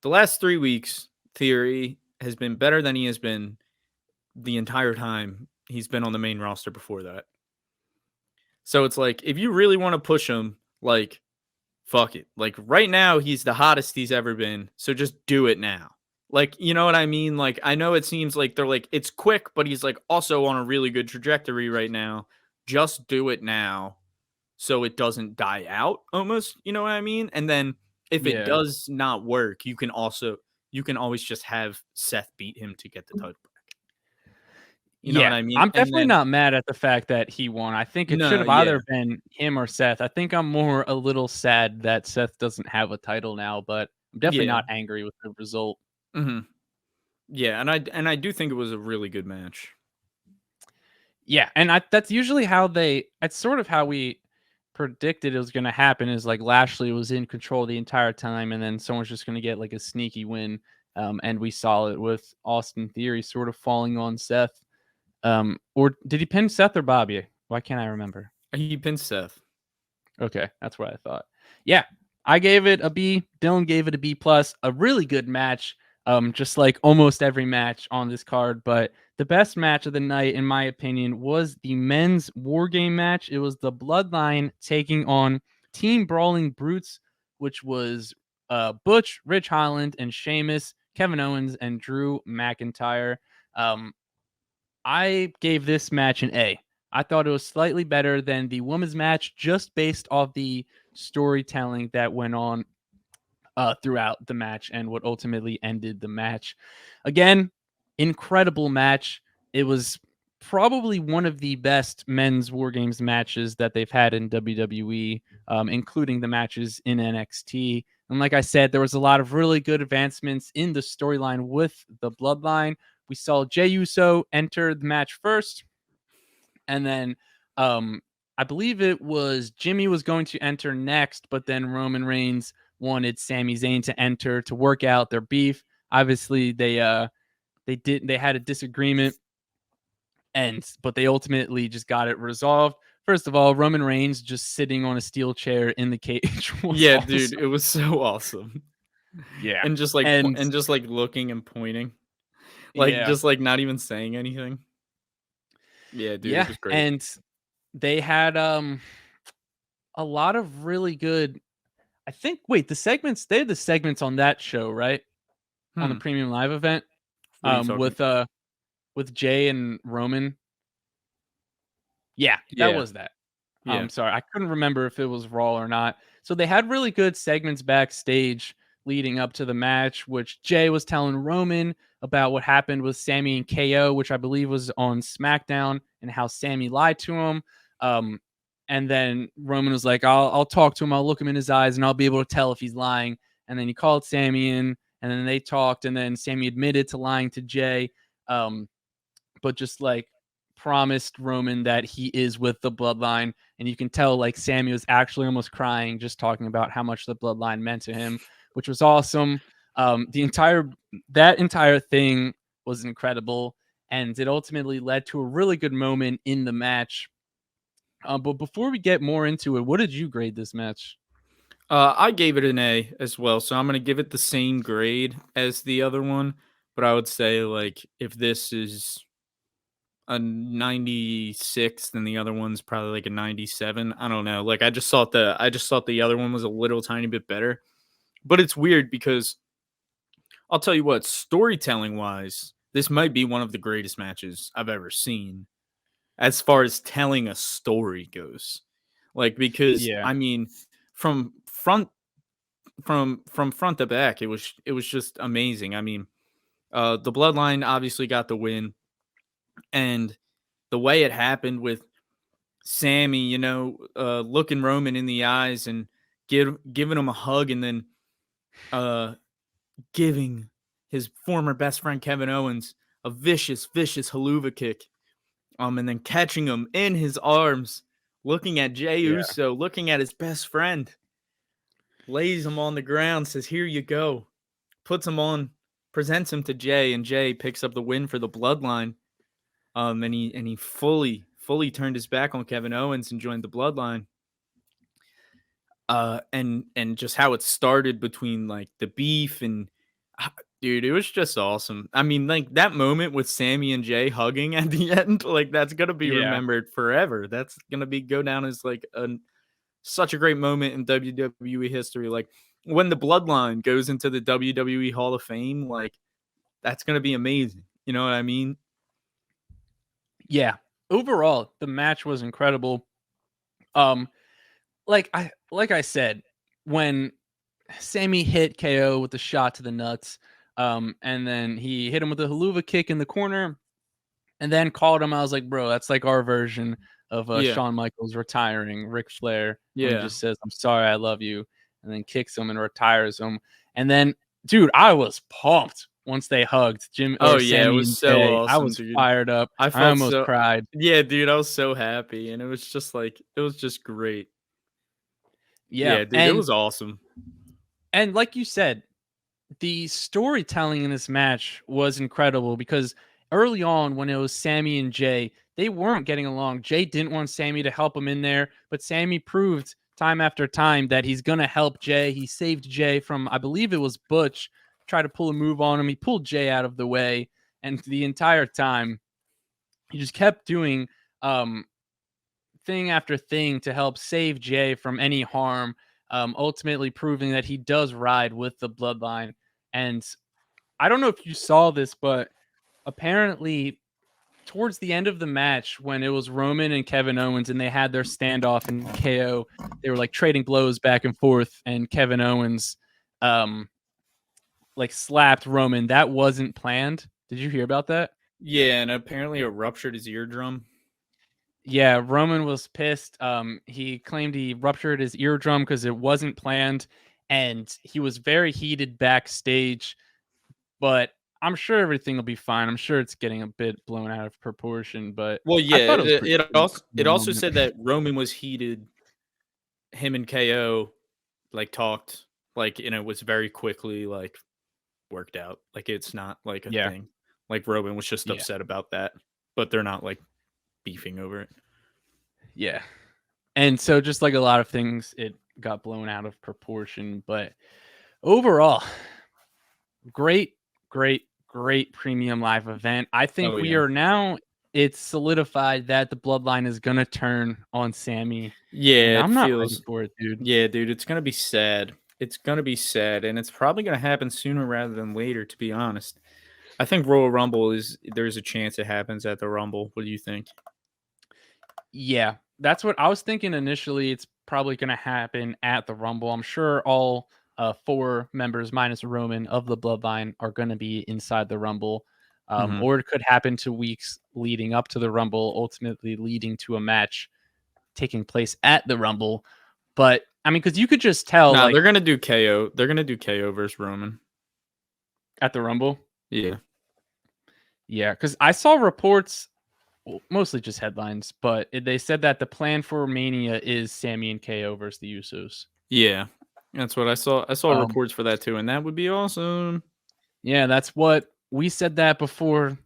Speaker 2: the last 3 weeks, Theory has been better than he has been the entire time he's been on the main roster before that. So it's like, if you really want to push him, like, fuck it. Like, right now, he's the hottest he's ever been. So just do it now. Like, you know what I mean? Like, I know it seems like they're like, it's quick, but he's like also on a really good trajectory right now. Just do it now so it doesn't die out almost. You know what I mean? And then if it does not work, you can always just have Seth beat him to get the title back. You know what I mean?
Speaker 1: I'm definitely not mad at the fact that he won. I think it should have either been him or Seth. I think I'm more a little sad that Seth doesn't have a title now, but I'm definitely not angry with the result.
Speaker 2: Mm-hmm. Yeah, and I do think it was a really good match.
Speaker 1: Yeah, and that's usually it's sort of how we predicted it was going to happen, is like Lashley was in control the entire time, and then someone's just going to get like a sneaky win. And we saw it with Austin Theory sort of falling on Seth. Or did he pin Seth or Bobby? Why can't I remember?
Speaker 2: He pinned Seth.
Speaker 1: Okay, that's what I thought. Yeah, I gave it a B. Dillon gave it a B plus. A really good match. Just like almost every match on this card, but the best match of the night, in my opinion, was the men's war game match. It was the Bloodline taking on Team Brawling Brutes, which was Butch, Rich Holland, and Sheamus, Kevin Owens, and Drew McIntyre. I gave this match an A. I thought it was slightly better than the women's match, just based off the storytelling that went on throughout the match and what ultimately ended the match. Again, incredible match. It was probably one of the best men's War Games matches that they've had in WWE, including the matches in NXT. And like I said, there was a lot of really good advancements in the storyline with the Bloodline. We saw Jey Uso enter the match first, and then I believe it was Jimmy was going to enter next, but then Roman Reigns wanted Sami Zayn to enter to work out their beef. Obviously, they had a disagreement, but they ultimately just got it resolved. First of all, Roman Reigns just sitting on a steel chair in the cage.
Speaker 2: Yeah, awesome. Dude, it was so awesome.
Speaker 1: Yeah,
Speaker 2: and just like looking and pointing, just like not even saying anything. Yeah, dude, it
Speaker 1: Yeah,
Speaker 2: was great.
Speaker 1: and they had a lot of really good. I think. Wait, they had the segments on that show, right? On the
Speaker 2: Hmm.
Speaker 1: premium live event,
Speaker 2: What are you talking?
Speaker 1: with Jay and Roman. Yeah, that
Speaker 2: Yeah,
Speaker 1: was that.
Speaker 2: yeah.
Speaker 1: Sorry, I couldn't remember if it was Raw or not. So they had really good segments backstage leading up to the match, which Jay was telling Roman about what happened with Sammy and KO, which I believe was on SmackDown, and how Sammy lied to him. Um, and then Roman was like, "I'll talk to him. I'll look him in his eyes, and I'll be able to tell if he's lying." And then he called Sammy in, and then they talked, and then Sammy admitted to lying to Jay. Um, but just like promised Roman that he is with the bloodline. And you can tell like Sammy was actually almost crying just talking about how much the bloodline meant to him, which was awesome. That entire thing was incredible. And it ultimately led to a really good moment in the match. But before we get more into it, what did you grade this match?
Speaker 2: I gave it an A as well, so I'm gonna give it the same grade as the other one. But I would say like if this is a 96, then the other one's probably like a 97. I don't know. Like I just thought the other one was a little tiny bit better. But it's weird because I'll tell you what, storytelling wise, this might be one of the greatest matches I've ever seen as far as telling a story goes. Like because
Speaker 1: Yeah.
Speaker 2: I mean, from front from front to back, it was just amazing. I mean, the bloodline obviously got the win, and the way it happened with Sammy, looking Roman in the eyes and giving him a hug, and then uh, giving his former best friend Kevin Owens a vicious, vicious haluva kick, and then catching him in his arms, looking at Jey
Speaker 1: Yeah.
Speaker 2: Uso, looking at his best friend, lays him on the ground, says, "Here you go," puts him on, presents him to Jay, and Jay picks up the win for the Bloodline. And he fully turned his back on Kevin Owens and joined the Bloodline. And just how it started between like the beef and dude, it was just awesome. I mean, like that moment with Sammy and Jay hugging at the end, like that's gonna be
Speaker 1: Yeah.
Speaker 2: remembered forever. That's gonna be go down as like such a great moment in WWE history. Like when the Bloodline goes into the WWE Hall of Fame, like that's gonna be amazing. You know what I mean?
Speaker 1: Yeah. Overall, the match was incredible. Um, like I said, when Sammy hit KO with the shot to the nuts. And then he hit him with a haluva kick in the corner and then called him. I was like, bro, that's like our version of
Speaker 2: Yeah,
Speaker 1: Shawn Michaels retiring Ric Flair when he
Speaker 2: yeah.
Speaker 1: just says, I'm sorry, I love you, and then kicks him and retires him. And then, dude, I was pumped once they hugged Jim
Speaker 2: Oh
Speaker 1: or
Speaker 2: yeah, it
Speaker 1: Sammy
Speaker 2: was
Speaker 1: and
Speaker 2: so
Speaker 1: Jay. I
Speaker 2: awesome,
Speaker 1: was
Speaker 2: dude.
Speaker 1: fired up.
Speaker 2: I
Speaker 1: I
Speaker 2: felt
Speaker 1: almost
Speaker 2: so
Speaker 1: cried.
Speaker 2: yeah, dude, I was so happy and it was just like it was just great.
Speaker 1: Yeah.
Speaker 2: Yeah, dude, it was awesome.
Speaker 1: And like you said, the storytelling in this match was incredible because early on when it was Sammy and Jay, they weren't getting along. Jay didn't want Sammy to help him in there, but Sammy proved time after time that he's going to help Jay. He saved Jay from, I believe it was Butch, tried to pull a move on him. He pulled Jay out of the way. And the entire time, he just kept doing um, thing after thing to help save Jay from any harm, ultimately proving that he does ride with the bloodline. And I don't know if you saw this, but apparently towards the end of the match when it was Roman and Kevin Owens and they had their standoff in KO, they were like trading blows back and forth and Kevin Owens um like slapped Roman. That wasn't planned. Did you hear about that?
Speaker 2: Yeah, and apparently it ruptured his eardrum.
Speaker 1: Yeah, Roman was pissed. He claimed he ruptured his eardrum because it wasn't planned and he was very heated backstage. But I'm sure everything will be fine. I'm sure it's getting a bit blown out of proportion, but
Speaker 2: Well,
Speaker 1: I
Speaker 2: yeah,
Speaker 1: thought it was
Speaker 2: it,
Speaker 1: pretty
Speaker 2: it
Speaker 1: cool
Speaker 2: also
Speaker 1: in
Speaker 2: it
Speaker 1: the
Speaker 2: also
Speaker 1: moment.
Speaker 2: said that Roman was heated, him and KO like talked like and it was very quickly like worked out. Like it's not like a
Speaker 1: Yeah,
Speaker 2: thing. Like Roman was just
Speaker 1: yeah,
Speaker 2: upset about that, but they're not like beefing over it.
Speaker 1: yeah. And so just like a lot of things, it got blown out of proportion. But overall, great, great, great premium live event. I think
Speaker 2: Oh
Speaker 1: we
Speaker 2: yeah.
Speaker 1: are now it's solidified that the bloodline is gonna turn on Sammy. And
Speaker 2: Yeah, it
Speaker 1: I'm not ready
Speaker 2: feels.
Speaker 1: for it, dude.
Speaker 2: Yeah, dude, it's gonna be sad. It's gonna be sad, and it's probably gonna happen sooner rather than later. To be honest, I think Royal Rumble is. There's a chance it happens at the Rumble. What do you think?
Speaker 1: Yeah, that's what I was thinking initially. It's probably going to happen at the Rumble. I'm sure all 4 members minus Roman of the Bloodline are going to be inside the Rumble.
Speaker 2: Hmm.
Speaker 1: Or it could happen to weeks leading up to the Rumble, ultimately leading to a match taking place at the Rumble. But I mean, because you could just tell,
Speaker 2: Nah,
Speaker 1: like
Speaker 2: they're gonna do KO. They're gonna do KO versus Roman.
Speaker 1: at the Rumble,
Speaker 2: Yeah.
Speaker 1: yeah, because I saw reports, mostly just headlines, but they said that the plan for Mania is Sammy and KO versus the Usos.
Speaker 2: Yeah. That's what I saw. I saw
Speaker 1: Um,
Speaker 2: reports for that too, and that would be awesome.
Speaker 1: Yeah, that's what we said that before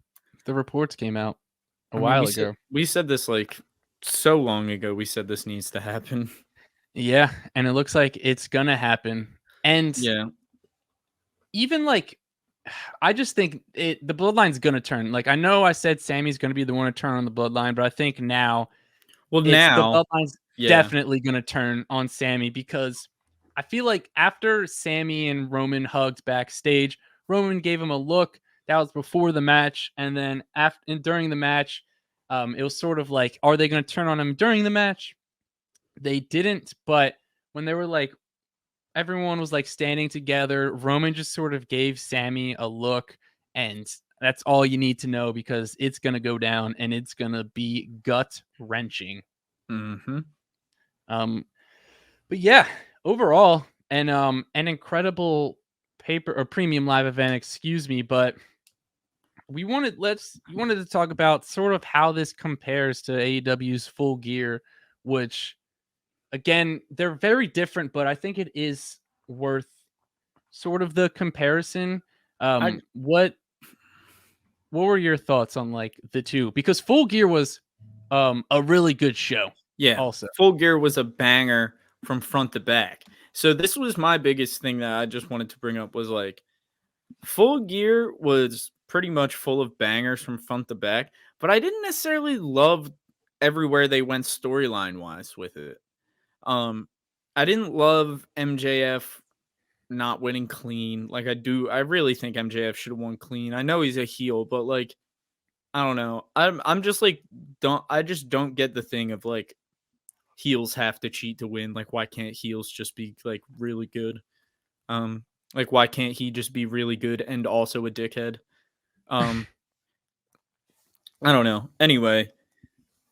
Speaker 1: the reports came out a
Speaker 2: I mean,
Speaker 1: while ago.
Speaker 2: we said this like so long ago. We said this needs to happen.
Speaker 1: Yeah, and it looks like it's gonna happen. And
Speaker 2: Yeah.
Speaker 1: even like I just think the bloodline's gonna turn. Like I know I said Sammy's gonna be the one to turn on the bloodline, but I think now
Speaker 2: Well,
Speaker 1: it's the
Speaker 2: now,
Speaker 1: bloodline's
Speaker 2: yeah.
Speaker 1: definitely gonna turn on Sammy because I feel like after Sammy and Roman hugged backstage, Roman gave him a look. That was before the match, and then after and during the match, it was sort of like, are they going to turn on him during the match? They didn't, but when they were like, everyone was like standing together, Roman just sort of gave Sammy a look, and that's all you need to know because it's going to go down and it's going to be gut wrenching.
Speaker 2: Hmm.
Speaker 1: Um, But yeah, overall, an incredible paper or premium live event, excuse me, but you wanted to talk about sort of how this compares to AEW's Full Gear, which again, they're very different, but I think it is worth sort of the comparison.
Speaker 2: I
Speaker 1: What were your thoughts on like the two? Because Full Gear was a really good show
Speaker 2: Yeah,
Speaker 1: also.
Speaker 2: Full Gear was a banger from front to back. So this was my biggest thing that I just wanted to bring up was like Full Gear was pretty much full of bangers from front to back, but I didn't necessarily love everywhere they went storyline wise with it. Um I didn't love MJF not winning clean. Like I really think MJF should have won clean. I know he's a heel, but like I don't know. I'm just like I just don't get the thing of like heels have to cheat to win. Like, why can't heels just be like really good? Like why can't he just be really good and also a dickhead? Um, I don't know. Anyway,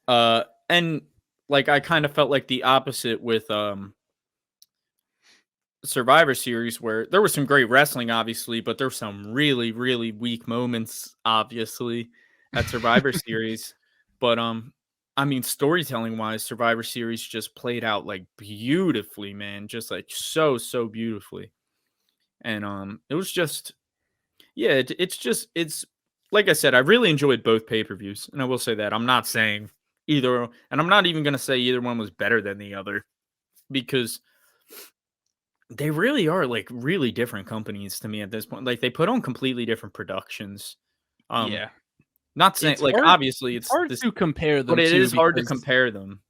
Speaker 2: and like I kind of felt like the opposite with Survivor Series, where there was some great wrestling, obviously, but there were some really, really weak moments, obviously, at Survivor Series. But I mean, storytelling wise, Survivor Series just played out like beautifully, man. Just like so beautifully. And it was just yeah, it's like I said, I really enjoyed both pay-per-views. And I will say that. I'm not saying either, and I'm not even gonna say either one was better than the other because they really are, like, really different companies to me at this point. Like, they put on completely different productions. Um,
Speaker 1: Yeah.
Speaker 2: not saying like, obviously,
Speaker 1: It's
Speaker 2: it's
Speaker 1: hard
Speaker 2: this
Speaker 1: to compare
Speaker 2: but
Speaker 1: them
Speaker 2: it
Speaker 1: too
Speaker 2: is hard to
Speaker 1: because
Speaker 2: compare them.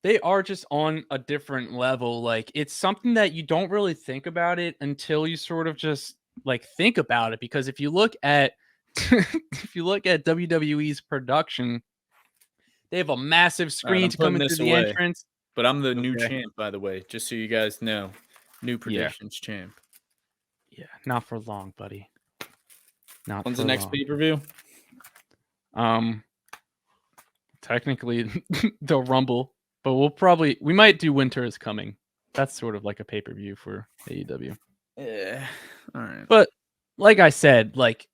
Speaker 1: they are just on a different level. Like it's something that you don't really think about it until you sort of just like think about it because if you look at if you look at WWE's production, they have a massive
Speaker 2: Alright,
Speaker 1: screen
Speaker 2: I'm
Speaker 1: to come
Speaker 2: putting
Speaker 1: into
Speaker 2: this
Speaker 1: the
Speaker 2: away,
Speaker 1: entrance.
Speaker 2: but I'm the new
Speaker 1: Okay.
Speaker 2: champ, by the way, just so you guys know. New
Speaker 1: Yeah.
Speaker 2: predictions champ.
Speaker 1: Yeah, not for long, buddy. Not
Speaker 2: When's the
Speaker 1: for
Speaker 2: next
Speaker 1: long.
Speaker 2: pay-per-view?
Speaker 1: Um Technically the Rumble, but we might do Winter is Coming. That's sort of like a pay-per-view for AEW.
Speaker 2: Yeah. Alright.
Speaker 1: But like I said, like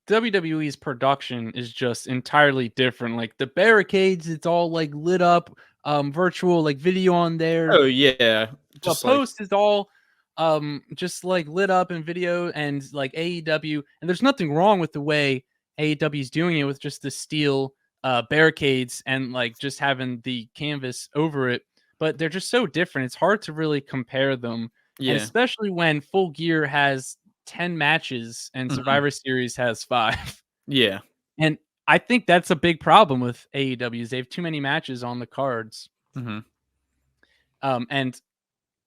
Speaker 1: WWE's production is just entirely different. Like the barricades, it's all like lit up, virtual like video on there.
Speaker 2: Oh, yeah.
Speaker 1: The
Speaker 2: Just like
Speaker 1: post is all just like lit up in video and like AEW. And there's nothing wrong with the way AEW is doing it with just the steel barricades and like just having the canvas over it. But they're just so different. It's hard to really compare them. And
Speaker 2: yeah.
Speaker 1: especially when Full Gear has 10 matches and
Speaker 2: Mhm.
Speaker 1: Survivor Series has 5.
Speaker 2: Yeah.
Speaker 1: And I think that's a big problem with AEW is they have too many matches on the cards.
Speaker 2: Mm-hmm.
Speaker 1: And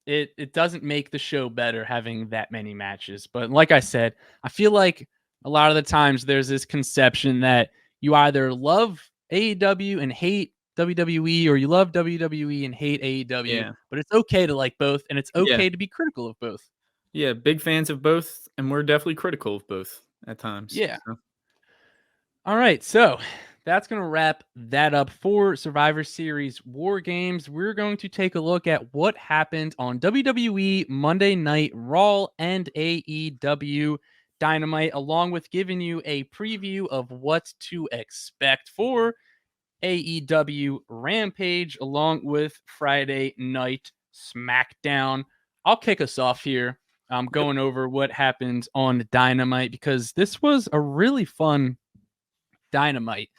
Speaker 1: it doesn't make the show better having that many matches. But like I said, I feel like a lot of the times there's this conception that you either love AEW and hate WWE, or you love WWE and hate AEW,
Speaker 2: Yeah.
Speaker 1: but it's okay to like both, and it's
Speaker 2: Yeah.
Speaker 1: okay to be critical of both.
Speaker 2: Yeah. Big fans of both, and we're definitely critical of both at times.
Speaker 1: Yeah.
Speaker 2: So.
Speaker 1: All right, so that's going to wrap that up for Survivor Series War Games. We're going to take a look at what happened on WWE Monday Night Raw and AEW Dynamite, along with giving you a preview of what to expect for AEW Rampage, along with Friday Night SmackDown. I'll kick us off here. I'm
Speaker 2: Yep.
Speaker 1: going over what happened on Dynamite because this was a really fun Dynamite.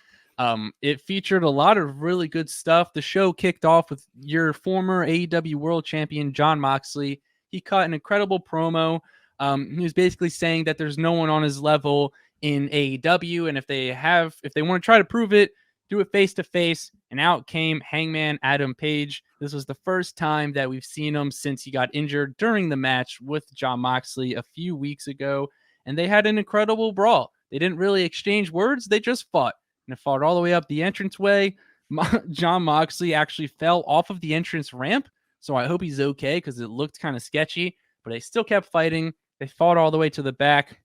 Speaker 1: It featured a lot of really good stuff. The show kicked off with your former AEW World Champion Jon Moxley. He cut an incredible promo. He was basically saying that there's no one on his level in AEW, and if they want to try to prove it, do it face to face. And out came Hangman Adam Page. This was the first time that we've seen him since he got injured during the match with Jon Moxley a few weeks ago, and they had an incredible brawl. They didn't really exchange words. They just fought. And it fought all the way up the entranceway. Jon Moxley actually fell off of the entrance ramp. So I hope he's okay because it looked kind of sketchy. But they still kept fighting. They fought all the way to the back.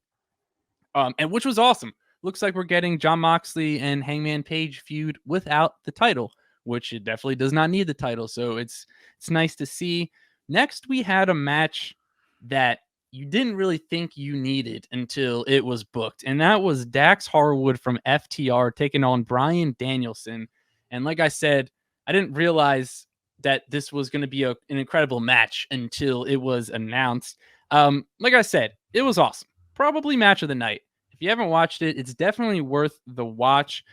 Speaker 1: And which was awesome. Looks like we're getting Jon Moxley and Hangman Page feud without the title, which it definitely does not need the title. So it's nice to see. Next, we had a match that you didn't really think you needed until it was booked. And that was Dax Harwood from FTR taking on Bryan Danielson. And like I said, I didn't realize that this was going to be an incredible match until it was announced. Like I said, it was awesome. Probably match of the night. If you haven't watched it, it's definitely worth the watch.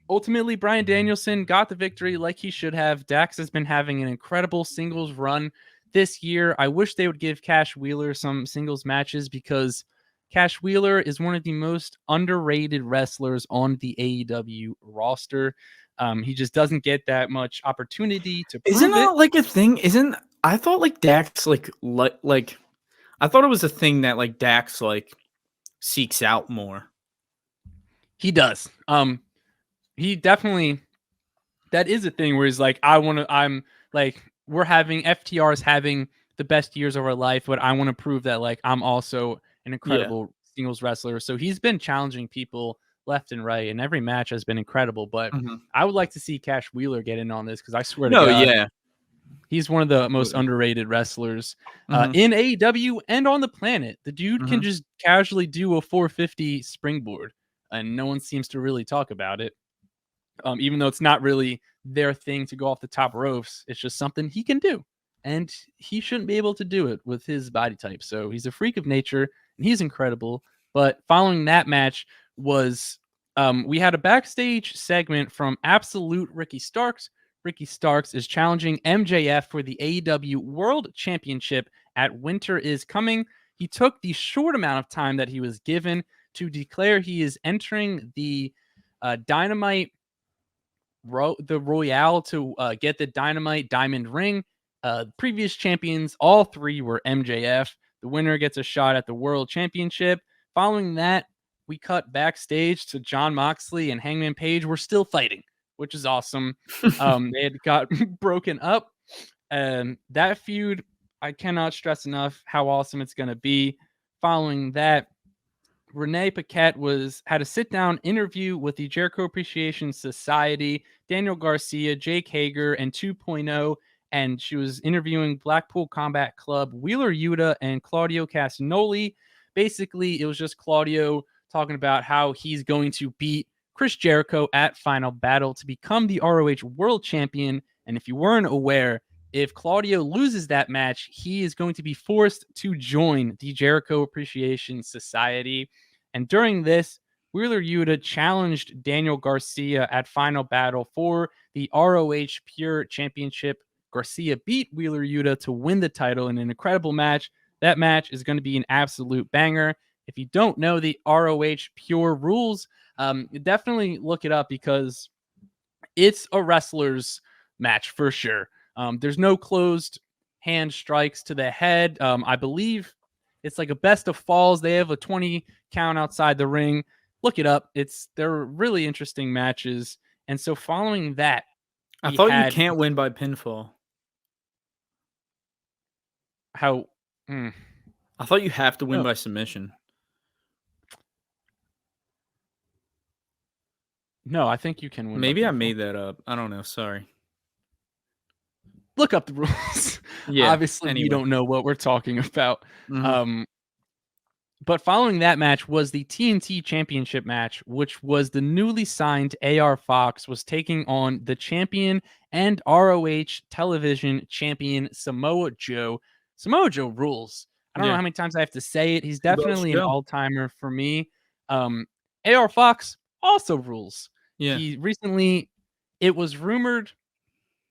Speaker 1: Ultimately, Bryan Danielson got the victory like he should have. Dax has been having an incredible singles run this year. I wish they would give Cash Wheeler some singles matches because Cash Wheeler is one of the most underrated wrestlers on the AEW roster. He just doesn't get that much opportunity to prove
Speaker 2: Isn't that
Speaker 1: it.
Speaker 2: like a thing? I thought like Dax like I thought it was a thing that like Dax like seeks out more.
Speaker 1: He does. He definitely, that is a thing where he's like, I'm like, we're having FTR is having the best years of our life, but I want to prove that like I'm also an incredible singles wrestler. So he's been challenging people left and right, and every match has been incredible. But I would like to see Cash Wheeler get in on this because I swear to God, he's one of the most underrated wrestlers in AEW and on the planet. The dude can just casually do a 450 springboard, and no one seems to really talk about it. Even though it's not really their thing to go off the top ropes, it's just something he can do. And he shouldn't be able to do it with his body type. So he's a freak of nature, and he's incredible. But following that match was we had a backstage segment from Absolute Ricky Starks. Ricky Starks is challenging MJF for the AEW World Championship at Winter is Coming. He took the short amount of time that he was given to declare he is entering the Dynamite the Royale to get the Dynamite Diamond Ring. Previous champions, all three were MJF. The winner gets a shot at the World Championship. Following that, we cut backstage to Jon Moxley and Hangman Page. We're still fighting, which is awesome. They had got broken up. That feud, I cannot stress enough how awesome it's going to be. Following that, Renee Paquette had a sit-down interview with the Jericho Appreciation Society, Daniel Garcia, Jake Hager, and 2.0, and she was interviewing Blackpool Combat Club, Wheeler Yuta, and Claudio Castagnoli. Basically, it was just Claudio talking about how he's going to beat Chris Jericho at Final Battle to become the ROH World Champion. And if you weren't aware, if Claudio loses that match, he is going to be forced to join the Jericho Appreciation Society. And during this, Wheeler Yuta challenged Daniel Garcia at Final Battle for the ROH Pure Championship. Garcia beat Wheeler Yuta to win the title in an incredible match. That match is going to be an absolute banger. If you don't know the ROH Pure rules, definitely look it up because it's a wrestler's match for sure. There's no closed hand strikes to the head. I believe it's like a best of falls. They have a 20 count outside the ring. Look it up. They're really interesting matches. And so following that,
Speaker 2: I
Speaker 1: we
Speaker 2: thought you
Speaker 1: had
Speaker 2: can't win by pinfall.
Speaker 1: how
Speaker 2: I thought you have to win
Speaker 1: No.
Speaker 2: by submission.
Speaker 1: no, I think you can win.
Speaker 2: Maybe
Speaker 1: by
Speaker 2: I
Speaker 1: pinfall.
Speaker 2: made that up. I don't know. Sorry.
Speaker 1: Look up the rules.
Speaker 2: Yeah.
Speaker 1: Obviously, we
Speaker 2: Anyway.
Speaker 1: don't know what we're talking about.
Speaker 2: Mhm.
Speaker 1: But following that match was the TNT Championship match, which was the newly signed AR Fox was taking on the champion and ROH television champion Samoa Joe. Samoa Joe rules. I don't know
Speaker 2: Yeah.
Speaker 1: how many times I have to say it. He's
Speaker 2: Too much
Speaker 1: definitely an
Speaker 2: Joe.
Speaker 1: all-timer for me. AR Fox also rules.
Speaker 2: Yeah.
Speaker 1: He recently, it was rumored,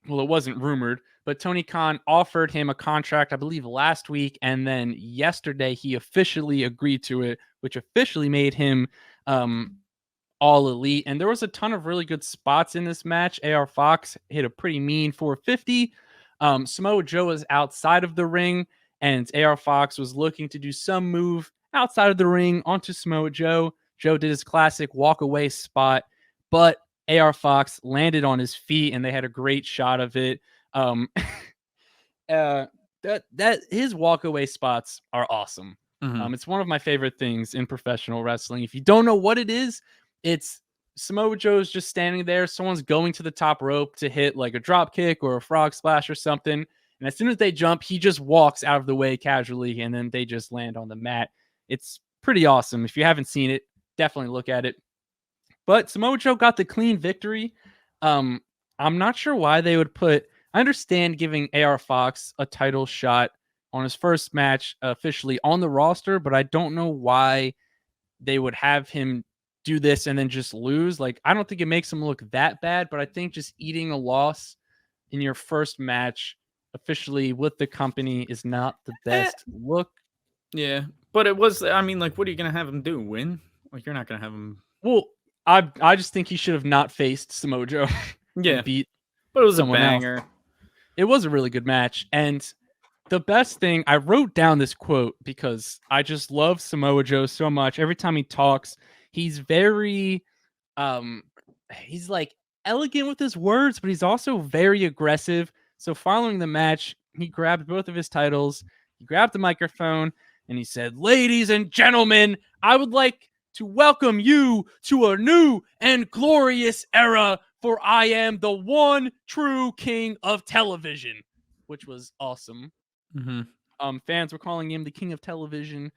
Speaker 1: well, it wasn't rumored, but Tony Khan offered him a contract, I believe, last week. And then yesterday, he officially agreed to it, which officially made him all elite. And there was a ton of really good spots in this match. AR Fox hit a pretty mean 450. Samoa Joe was outside of the ring, and AR Fox was looking to do some move outside of the ring onto Samoa Joe. Joe did his classic walk away spot, but AR Fox landed on his feet, and they had a great shot of it. That his walkaway spots are awesome.
Speaker 2: Mhm.
Speaker 1: It's one of my favorite things in professional wrestling. If you don't know what it is, it's Samoa Joe's just standing there. Someone's going to the top rope to hit like a drop kick or a frog splash or something. And as soon as they jump, he just walks out of the way casually, and then they just land on the mat. It's pretty awesome. If you haven't seen it, definitely look at it. But Samoa Joe got the clean victory. I'm not sure why they would put. I understand giving AR Fox a title shot on his first match officially on the roster, but I don't know why they would have him do this and then just lose. Like, I don't think it makes him look that bad, but I think just eating a loss in your first match officially with the company is not the best look.
Speaker 2: Yeah. But it was, I mean, like, what are you going to have him do? Win? Like, you're not going to have him.
Speaker 1: Well, I just think he should have not faced Samoa Joe
Speaker 2: Yeah.
Speaker 1: and beat
Speaker 2: But it was a
Speaker 1: someone else.
Speaker 2: banger.
Speaker 1: It was a really good match. And the best thing, I wrote down this quote because I just love Samoa Joe so much. Every time he talks, he's very he's like elegant with his words, but he's also very aggressive. So following the match, he grabbed both of his titles, he grabbed the microphone, and he said, "Ladies and gentlemen, I would like to welcome you to a new and glorious era, for I am the one true king of television," which was awesome. Fans were calling him the king of television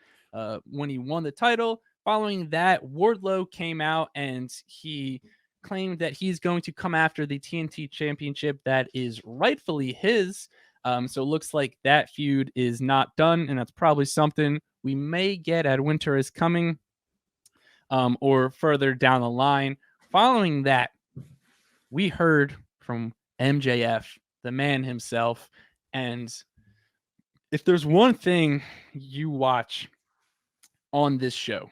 Speaker 1: when he won the title. Following that, Wardlow came out and he claimed that he's going to come after the TNT championship that is rightfully his. So it looks like that feud is not done, and that's probably something we may get at Winter is Coming or further down the line. Following that, we heard from MJF, the man himself, and if there's one thing you watch on this show,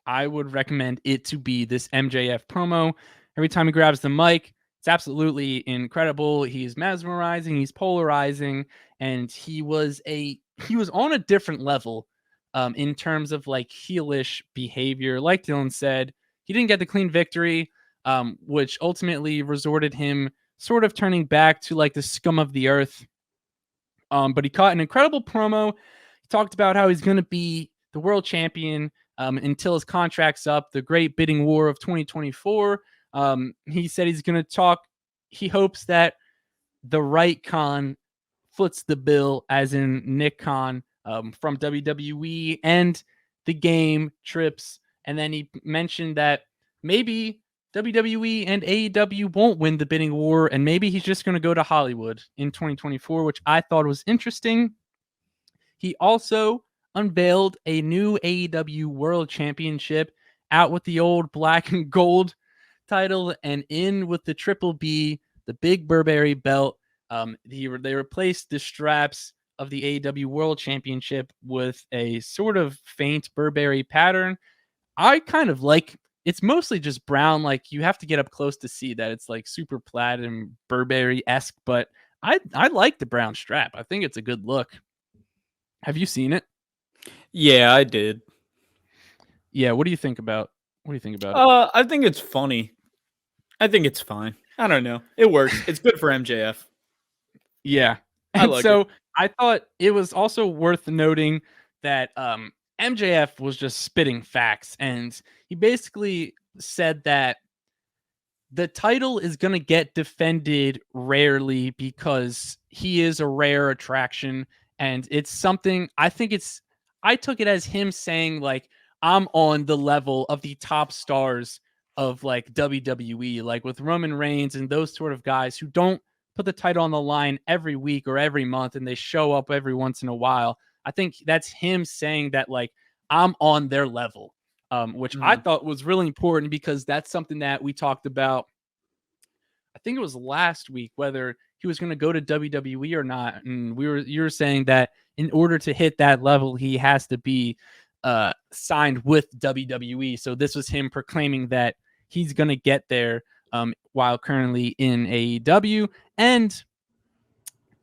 Speaker 1: I would recommend it to be this MJF promo. Every time he grabs the mic, it's absolutely incredible. He's mesmerizing, he's polarizing, and he was on a different level in terms of like heelish behavior. Like Dillon said, he didn't get the clean victory, which ultimately resorted him sort of turning back to like the scum of the earth. But he caught an incredible promo. He talked about how he's going to be the world champion until his contract's up, the great bidding war of 2024. He said he's going to talk. He hopes that the right Khan foots the bill, as in Nick Khan from WWE and the game Trips. And then he mentioned that maybe WWE and AEW won't win the bidding war, and maybe he's just going to go to Hollywood in 2024, which I thought was interesting. He also unveiled a new AEW World Championship out with the old black and gold title and in with the Triple B, the Big Burberry belt. They replaced the straps of the AEW World Championship with a sort of faint Burberry pattern. I kind of like it's mostly just brown. Like you have to get up close to see that it's like super plaid and Burberry-esque, but I like the brown strap. I think it's a good look. Have you seen it?
Speaker 2: Yeah, I did.
Speaker 1: Yeah, what do you think about it?
Speaker 2: I think it's funny. I think it's fine. I don't know. It works. It's good for MJF.
Speaker 1: Yeah.
Speaker 2: I
Speaker 1: And
Speaker 2: like it.
Speaker 1: so I thought it was also worth noting that MJF was just spitting facts, and he basically said that the title is going to get defended rarely because he is a rare attraction, and it's something I took it as him saying like I'm on the level of the top stars of like WWE, like with Roman Reigns and those sort of guys who don't put the title on the line every week or every month and they show up every once in a while. I think that's him saying that like I'm on their level, which I
Speaker 2: Mhm.
Speaker 1: thought was really important because that's something that we talked about. I think it was last week whether he was going to go to WWE or not, and you were saying that in order to hit that level, he has to be signed with WWE. So this was him proclaiming that he's going to get there while currently in AEW. And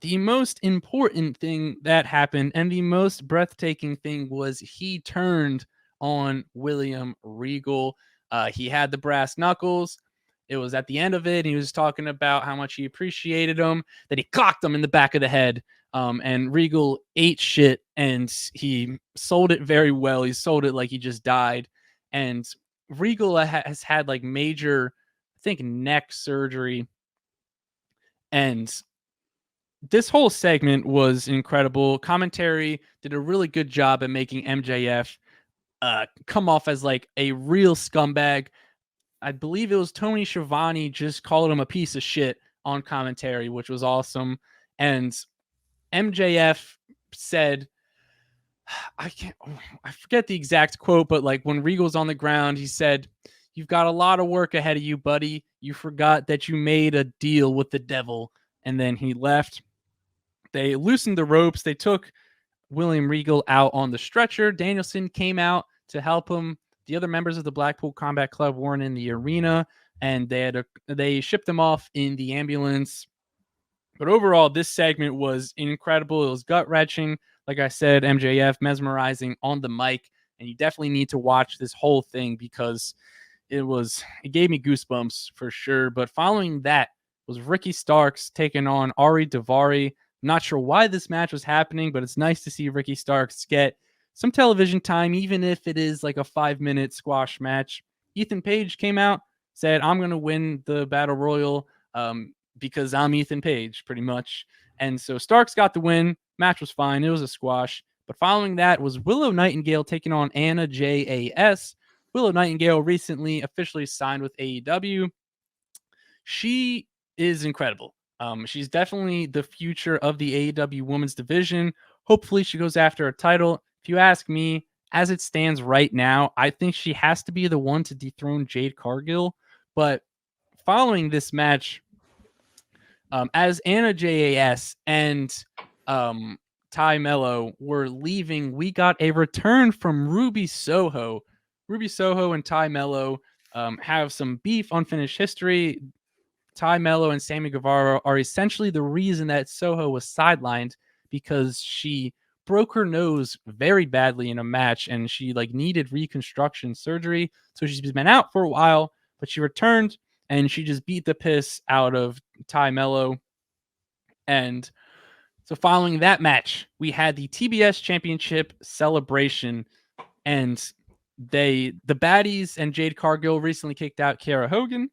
Speaker 1: the most important thing that happened and the most breathtaking thing was he turned on William Regal. He had the brass knuckles. It was at the end of it. He was talking about how much he appreciated him, that he clocked him in the back of the head. And Regal ate shit and he sold it very well. He sold it like he just died. And Regal has had like major, I think, neck surgery. And this whole segment was incredible. Commentary did a really good job at making MJF come off as like a real scumbag. I believe it was Tony Schiavone just called him a piece of shit on commentary, which was awesome. And MJF said, I can't, I forget the exact quote, but like when Regal's on the ground, he said, "You've got a lot of work ahead of you, buddy. You forgot that you made a deal with the devil." And then he left. They loosened the ropes. They took William Regal out on the stretcher. Danielson came out to help him. The other members of the Blackpool Combat Club weren't in the arena, and they shipped them off in the ambulance. But overall, this segment was incredible. It was gut wrenching. Like I said, MJF mesmerizing on the mic, and you definitely need to watch this whole thing because it gave me goosebumps for sure. But following that was Ricky Starks taking on Ari Daivari. Not sure why this match was happening, but it's nice to see Ricky Starks get some television time, even if it is like a 5-minute squash match. Ethan Page came out, said, "I'm going to win the Battle Royal because I'm Ethan Page," pretty much. And so Starks got the win. Match was fine. It was a squash. But following that was Willow Nightingale taking on Anna JAS. Willow Nightingale recently officially signed with AEW. She is incredible. She's definitely the future of the AEW women's division. Hopefully, she goes after a title. If you ask me, as it stands right now, I think she has to be the one to dethrone Jade Cargill. But following this match, as Anna JAS and Ty Mello were leaving, we got a return from Ruby Soho. Ruby Soho and Ty Mello have some beef, unfinished history. Ty Mello and Sammy Guevara are essentially the reason that Soho was sidelined because she broke her nose very badly in a match and she like needed reconstruction surgery. So she's been out for a while, but she returned and she just beat the piss out of Ty Mello. And so following that match, we had the TBS Championship celebration, and the baddies and Jade Cargill recently kicked out Kiera Hogan.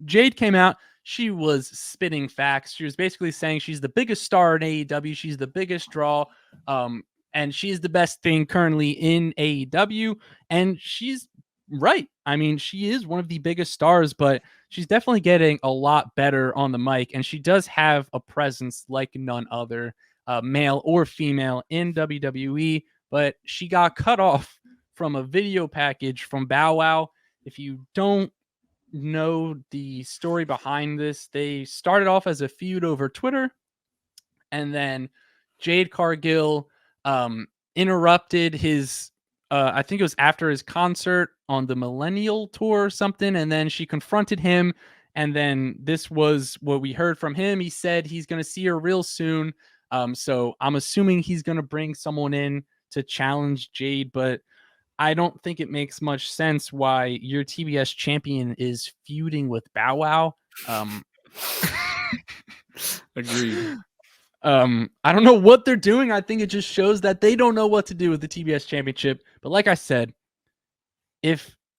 Speaker 1: Jade came out. She was spitting facts. She was basically saying she's the biggest star in AEW. She's the biggest draw. And she's the best thing currently in AEW. And she's right. I mean, she is one of the biggest stars, but she's definitely getting a lot better on the mic. And she does have a presence like none other, male or female, in WWE. But she got cut off from a video package from Bow Wow. If you don't know the story behind this, they started off as a feud over Twitter, and then Jade Cargill interrupted his I think it was after his concert on the Millennial Tour or something, and then she confronted him, and then this was what we heard from him. He said he's going to see her real soon. So I'm assuming he's going to bring someone in to challenge Jade, but I don't think it makes much sense why your TBS champion is feuding with Bow Wow.
Speaker 2: Agreed.
Speaker 1: I don't know what they're doing. I think it just shows that they don't know what to do with the TBS championship. But like I said,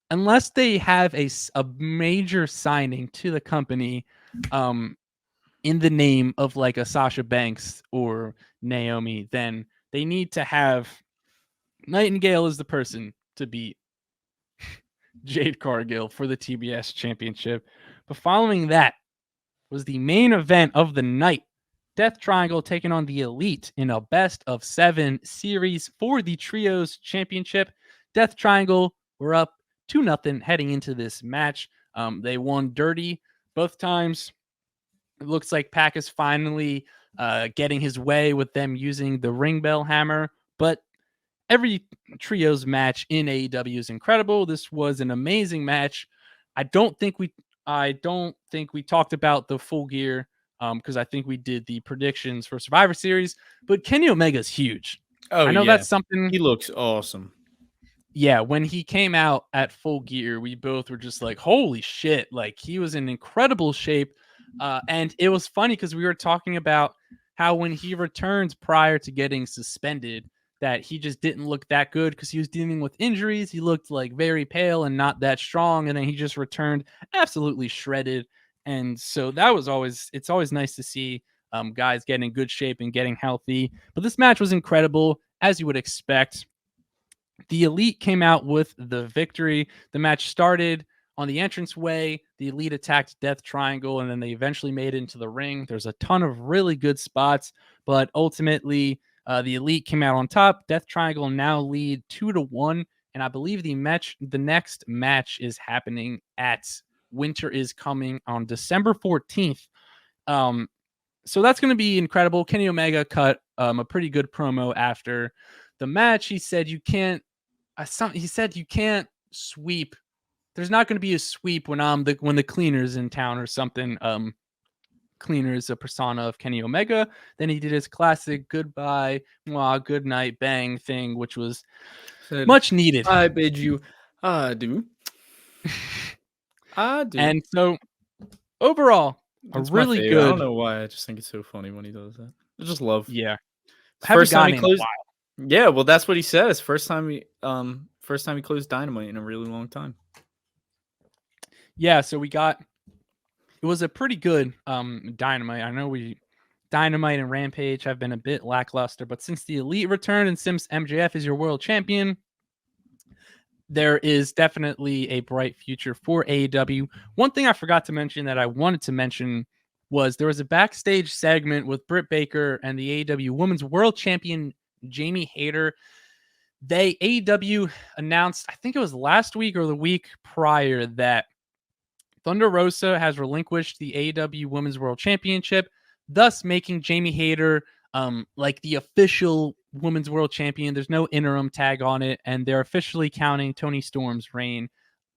Speaker 1: unless they have a major signing to the company, in the name of like a Sasha Banks or Naomi, then they need to have Nightingale as the person to beat Jade Cargill for the TBS championship. But following that was the main event of the night. Death Triangle taking on the Elite in a best of 7 series for the Trios Championship. Death Triangle were up 2-0 heading into this match. They won dirty both times. It looks like Pac is finally getting his way with them using the ring bell hammer, but every trios match in AEW is incredible. This was an amazing match. I don't think we talked about the Full Gear because I think we did the predictions for Survivor Series, but Kenny Omega's huge.
Speaker 2: Oh,
Speaker 1: I know
Speaker 2: yeah.
Speaker 1: that's something.
Speaker 2: He looks awesome.
Speaker 1: Yeah, when he came out at Full Gear, we both were just like, holy shit. Like, he was in incredible shape. And it was funny because we were talking about how when he returns prior to getting suspended, that he just didn't look that good because he was dealing with injuries. He looked like very pale and not that strong. And then he just returned absolutely shredded. And so it's always nice to see guys getting in good shape and getting healthy. But this match was incredible, as you would expect. The Elite came out with the victory. The match started on the entranceway. The Elite attacked Death Triangle, and then they eventually made it into the ring. There's a ton of really good spots, but ultimately, the Elite came out on top. Death Triangle now lead 2-1, and I believe the next match is happening at Winter is Coming on December 14th. So that's going to be incredible. Kenny Omega cut a pretty good promo after the match. He said you can't sweep. There's not going to be a sweep when the cleaner's in town or something. Cleaner is a persona of Kenny Omega. Then he did his classic goodbye, mwah, good night, bang thing, which was much needed.
Speaker 2: I bid you adieu. Adieu.
Speaker 1: And so overall,
Speaker 2: That's
Speaker 1: really
Speaker 2: my
Speaker 1: good.
Speaker 2: I don't know why. I just think it's so funny when he does that. I just love.
Speaker 1: Yeah.
Speaker 2: First time he closed. Yeah, well, that's what he says. First time he closed Dynamite in a really long time.
Speaker 1: Yeah, so it was a pretty good Dynamite. I know Dynamite and Rampage have been a bit lackluster, but since the Elite returned and since MJF is your world champion, there is definitely a bright future for AEW. One thing I forgot to mention that I wanted to mention was there was a backstage segment with Britt Baker and the AEW Women's World Champion Jamie Hayter. AEW announced, I think it was last week or the week prior, that Thunder Rosa has relinquished the AEW Women's World Championship, thus making Jamie Hayter like the official Women's World Champion. There's no interim tag on it, and they're officially counting Toni Storm's reign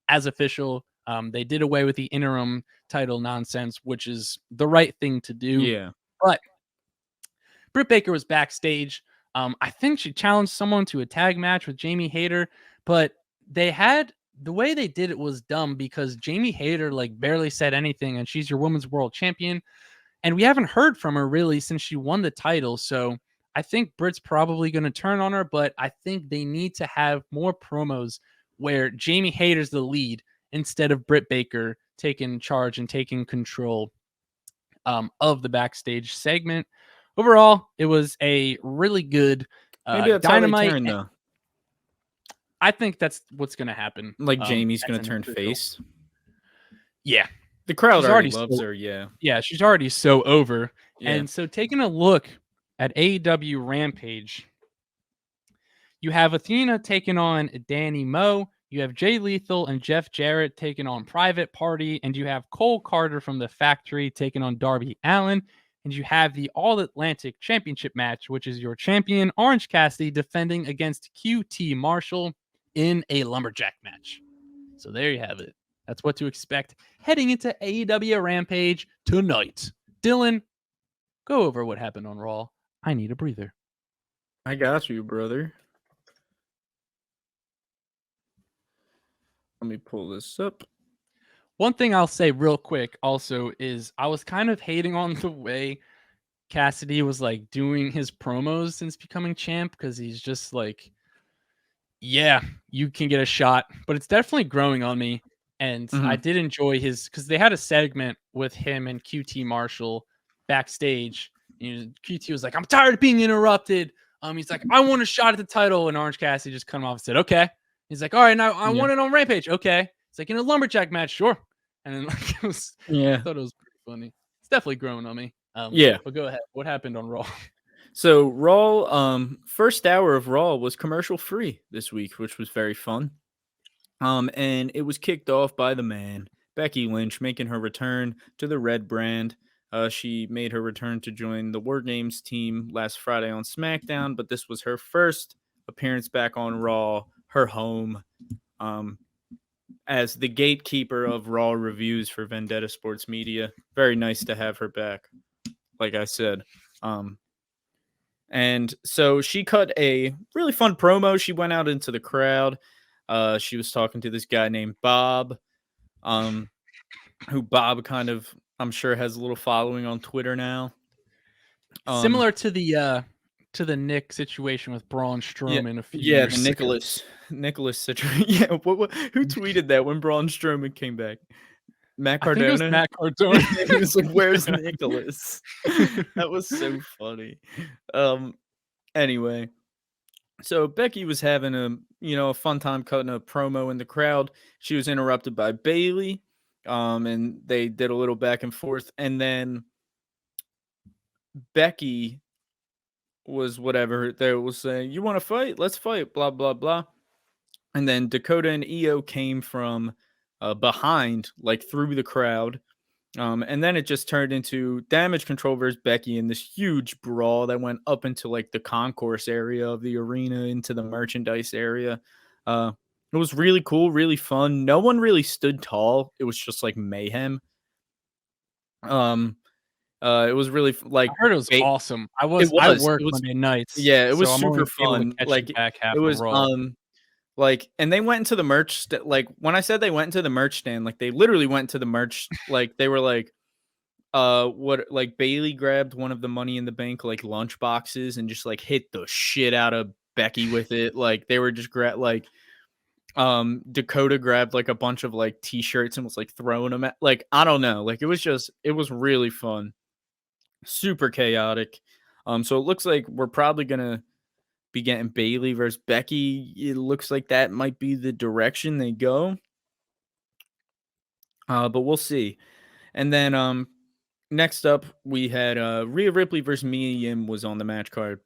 Speaker 1: as official. They did away with the interim title nonsense, which is the right thing to do.
Speaker 2: Yeah.
Speaker 1: But Britt Baker was backstage. I think she challenged someone to a tag match with Jamie Hayter, but the way they did it was dumb because Jamie Hayter like barely said anything, and she's your Women's World Champion. And we haven't heard from her really since she won the title. So I think Britt's probably going to turn on her, but I think they need to have more promos where Jamie Hayter's the lead instead of Britt Baker taking charge and taking control of the backstage segment. Overall, it was a really good
Speaker 2: Maybe that's
Speaker 1: Dynamite.
Speaker 2: How they turn, though.
Speaker 1: I think that's what's going to happen.
Speaker 2: Like Jamie's going to turn face.
Speaker 1: Yeah.
Speaker 2: The crowd already loves her, yeah.
Speaker 1: Yeah, she's already so over.
Speaker 2: Yeah.
Speaker 1: And so taking a look at AEW Rampage, you have Athena taking on Danny Moe, you have Jay Lethal and Jeff Jarrett taking on Private Party, and you have Cole Carter from The Factory taking on Darby Allin, And you have the All Atlantic Championship match, which is your champion, Orange Cassidy, defending against QT Marshall in a lumberjack match. So there you have it. That's what to expect heading into AEW Rampage tonight. Dillon, go over what happened on Raw. I need a breather.
Speaker 2: I got you, brother. Let me pull this up.
Speaker 1: One thing I'll say real quick also is I was kind of hating on the way Cassidy was like doing his promos since becoming champ, because he's just like, yeah, you can get a shot, but it's definitely growing on me. And I did enjoy his, because they had a segment with him and QT Marshall backstage. QT was like, I'm tired of being interrupted. He's like, I want a shot at the title. And Orange Cassidy just cut him off and said, okay. He's like, all right, now I want it on Rampage. Okay. It's like, in a lumberjack match, sure. And then like I thought it was pretty funny. It's definitely growing on me. But go ahead. What happened on Raw?
Speaker 2: So Raw, first hour of Raw was commercial free this week, which was very fun. And it was kicked off by the man, Becky Lynch, making her return to the Red brand. She made her return to join the WarGames team last Friday on SmackDown, but this was her first appearance back on Raw, her home, as the gatekeeper of Raw reviews for Vendetta Sports Media. Very nice to have her back, like I said. And so she cut a really fun promo. She went out into the crowd. She was talking to this guy named Bob, who Bob kind of, I'm sure, has a little following on Twitter now.
Speaker 1: Similar to the Nick situation with Braun Strowman a few years
Speaker 2: the
Speaker 1: ago.
Speaker 2: Nicholas situation. Yeah, who tweeted that when Braun Strowman came back? Matt Cardona.
Speaker 1: I think it was Matt Cardona.
Speaker 2: He was like, "Where's Nicholas?" That was so funny. Anyway, so Becky was having a fun time cutting a promo in the crowd. She was interrupted by Bayley, and they did a little back and forth, and then Becky was whatever. They was saying, "You want to fight? Let's fight." Blah blah blah. And then Dakota and Io came from behind, like through the crowd. And then it just turned into Damage Control versus Becky in this huge brawl that went up into like the concourse area of the arena, into the merchandise area. It was really cool, really fun. No one really stood tall. It was just like mayhem. It was really
Speaker 1: I heard it was awesome. I worked Monday nights.
Speaker 2: Yeah, it was
Speaker 1: so
Speaker 2: super
Speaker 1: I'm
Speaker 2: fun. Like
Speaker 1: back half
Speaker 2: it was
Speaker 1: Raw.
Speaker 2: like, and they went into the merch like when I said they went into the merch stand, like they literally went to the merch, like they were like like Bayley grabbed one of the Money in the Bank like lunch boxes and just like hit the shit out of Becky with it. Like they were just Dakota grabbed like a bunch of like t-shirts and was like throwing them at, like, I don't know, like it was really fun, super chaotic. So it looks like we're probably gonna be getting Bayley versus Becky. It looks like that might be the direction they go. But we'll see. And then next up we had Rhea Ripley versus Mia Yim was on the match card.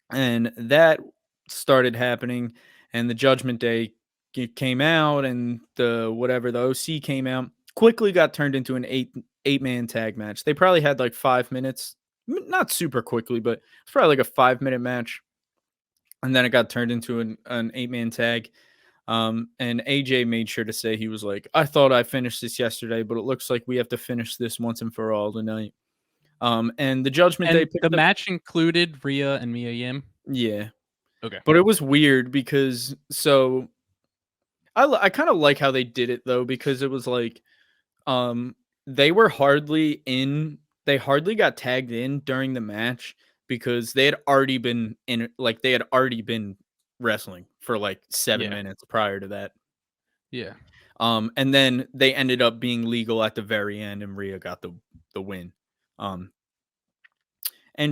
Speaker 2: And that started happening, and the Judgment Day came out, and the OC came out. Quickly got turned into an eight-man tag match. They probably had like 5 minutes, not super quickly, but it's probably like a 5-minute match. And then it got turned into an 8-man tag. And AJ made sure to say, he was like, I thought I finished this yesterday, but it looks like we have to finish this once and for all tonight. And the Judgment Day.
Speaker 1: The match included Rhea and Mia Yim.
Speaker 2: Yeah.
Speaker 1: Okay.
Speaker 2: But it was weird because I kind of like how they did it though, because it was like they were hardly in, they hardly got tagged in during the match because they had already been wrestling for like 7 minutes prior to that.
Speaker 1: Yeah.
Speaker 2: And then they ended up being legal at the very end, and Rhea got the win. And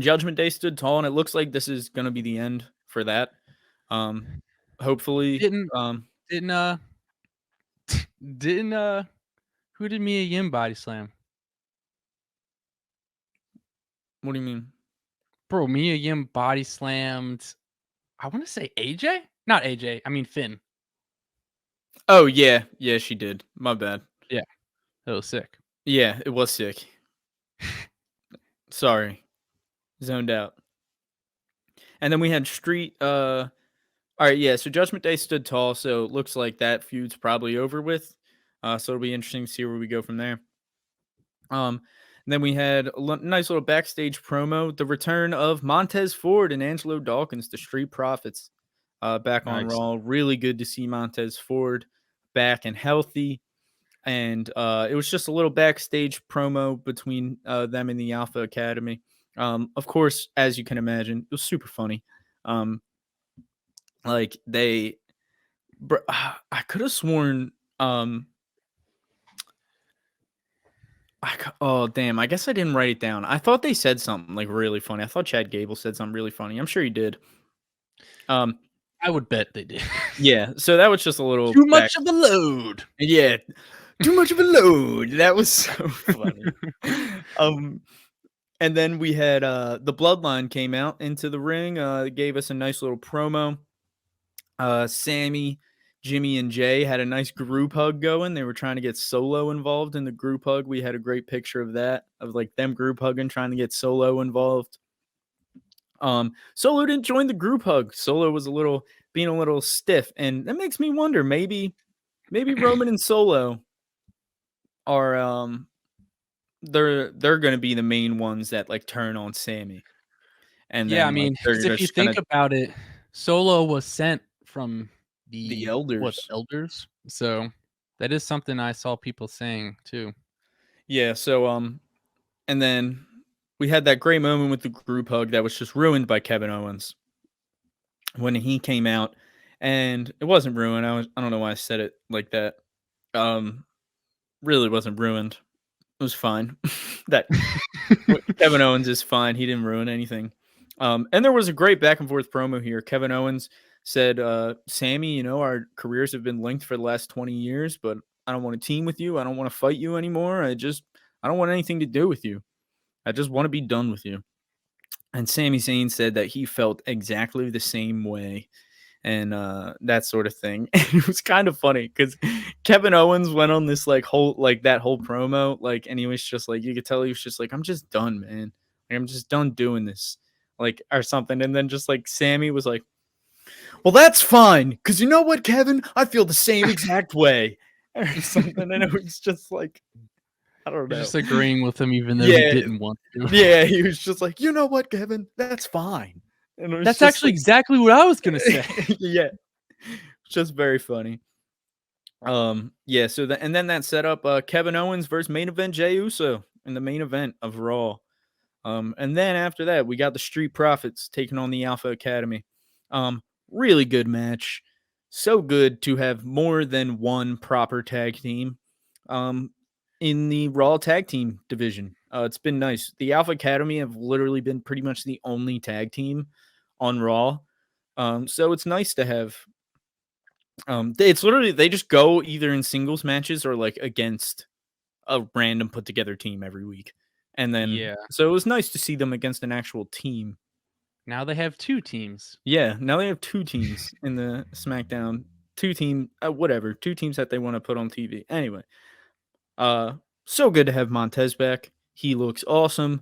Speaker 2: Judgment Day stood tall, and it looks like this is going to be the end for that. Hopefully,
Speaker 1: who did Mia Yim body slam?
Speaker 2: What do you mean?
Speaker 1: Bro, Mia Yim body slammed, I want to say AJ? Not AJ. I mean Finn.
Speaker 2: Oh, yeah. Yeah, she did. My bad.
Speaker 1: Yeah. That was sick.
Speaker 2: Yeah, it was sick. Sorry, zoned out. And then we had Street. All right, yeah. So Judgment Day stood tall, so it looks like that feud's probably over with. So it'll be interesting to see where we go from there. Um, then we had a nice little backstage promo: the return of Montez Ford and Angelo Dawkins, the Street Profits, back on
Speaker 1: Nice.
Speaker 2: Raw. Really good to see Montez Ford back and healthy. And it was just a little backstage promo between them and the Alpha Academy. Of course, as you can imagine, it was super funny. Um, like I could have sworn. Oh damn! I guess I didn't write it down. I thought they said something like really funny. I thought Chad Gable said something really funny. I'm sure he did. Um,
Speaker 1: I would bet they did.
Speaker 2: yeah. So that was just a little
Speaker 1: Too much of a load.
Speaker 2: Yeah, too much of a load. That was so funny. And then we had the Bloodline came out into the ring. Gave us a nice little promo. Sammy, Jimmy, and Jay had a nice group hug going. They were trying to get Solo involved in the group hug. We had a great picture of that, of like them group hugging, trying to get Solo involved. Solo didn't join the group hug. Solo was being a little stiff, and that makes me wonder, maybe Roman and Solo are they're going to be the main ones that like turn on Sammy. And
Speaker 1: Yeah, I
Speaker 2: then like
Speaker 1: mean,
Speaker 2: they're
Speaker 1: 'cause if you
Speaker 2: just gonna
Speaker 1: think about it, Solo was sent from
Speaker 2: the
Speaker 1: the
Speaker 2: elders.
Speaker 1: elders. So that is something I saw people saying too.
Speaker 2: Yeah, so and then we had that great moment with the group hug that was just ruined by Kevin Owens when he came out, and it wasn't ruined. I don't know why I said it like that. Really wasn't ruined. It was fine. That Kevin Owens is fine. He didn't ruin anything. And there was a great back and forth promo here. Kevin Owens said, Sammy, our careers have been linked for the last 20 years, but I don't want to team with you. I don't want to fight you anymore. I don't want anything to do with you. I just want to be done with you. And Sami Zayn said that he felt exactly the same way, and that sort of thing. And it was kind of funny because Kevin Owens went on this that whole promo, and he was just like, you could tell he was just like, I'm just done, man. Like, I'm just done doing this, or something. And then just like Sammy was like, well, that's fine, because you know what, Kevin, I feel the same exact way, or something. And it was just like, I don't know.
Speaker 1: Just agreeing with him even though he didn't want to.
Speaker 2: Yeah, he was just like, you know what, Kevin, that's fine. And it was
Speaker 1: That's
Speaker 2: just
Speaker 1: actually exactly what I was gonna say.
Speaker 2: yeah, just very funny. Yeah. So and then that set up Kevin Owens versus main event Jey Uso in the main event of Raw. And then after that, we got the Street Profits taking on the Alpha Academy. Really good match. So good to have more than one proper tag team. In the Raw tag team division. It's been nice. The Alpha Academy have literally been pretty much the only tag team on Raw. So it's nice to have. It's literally they just go either in singles matches or like against a random put together team every week. And then so it was nice to see them against an actual team.
Speaker 1: Now they have 2 teams.
Speaker 2: Yeah, now they have 2 teams in the SmackDown. 2 teams that they want to put on TV. Anyway, so good to have Montez back. He looks awesome.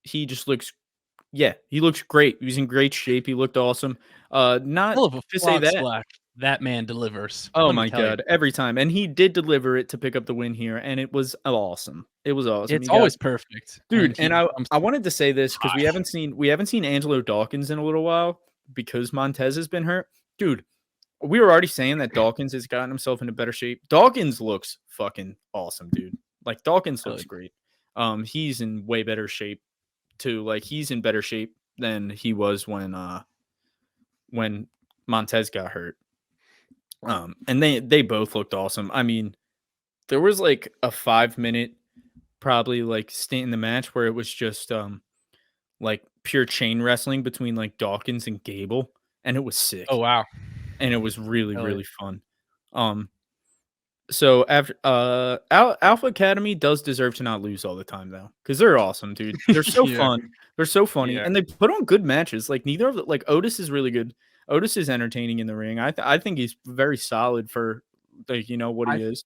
Speaker 2: He just looks he looks great. He's in great shape. He looked awesome. Not
Speaker 1: Hell of a
Speaker 2: to say
Speaker 1: frog
Speaker 2: that.
Speaker 1: splash that man delivers.
Speaker 2: Oh
Speaker 1: Let me
Speaker 2: my
Speaker 1: tell you.
Speaker 2: god, every time. And he did deliver it to pick up the win here, and it was awesome. It was awesome.
Speaker 1: It's
Speaker 2: He got
Speaker 1: always perfect.
Speaker 2: dude, and
Speaker 1: he
Speaker 2: I wanted to say this because
Speaker 1: high.
Speaker 2: we haven't seen Angelo Dawkins in a little while because Montez has been hurt. Dude, we were already saying that Dawkins has gotten himself into better shape. Dawkins looks fucking awesome, dude. Like Dawkins looks great. He's in way better shape too. Like he's in better shape than he was when Montez got hurt. And they both looked awesome. I mean, there was like a 5-minute probably like stint in the match where it was just like pure chain wrestling between like Dawkins and Gable, and it was sick.
Speaker 1: Oh wow.
Speaker 2: And it was really really fun. So after Alpha Academy does deserve to not lose all the time though, because they're awesome, dude. They're so fun. They're so funny, and they put on good matches. Like neither of the, like Otis is really good. Otis is entertaining in the ring. I think he's very solid for like what he is.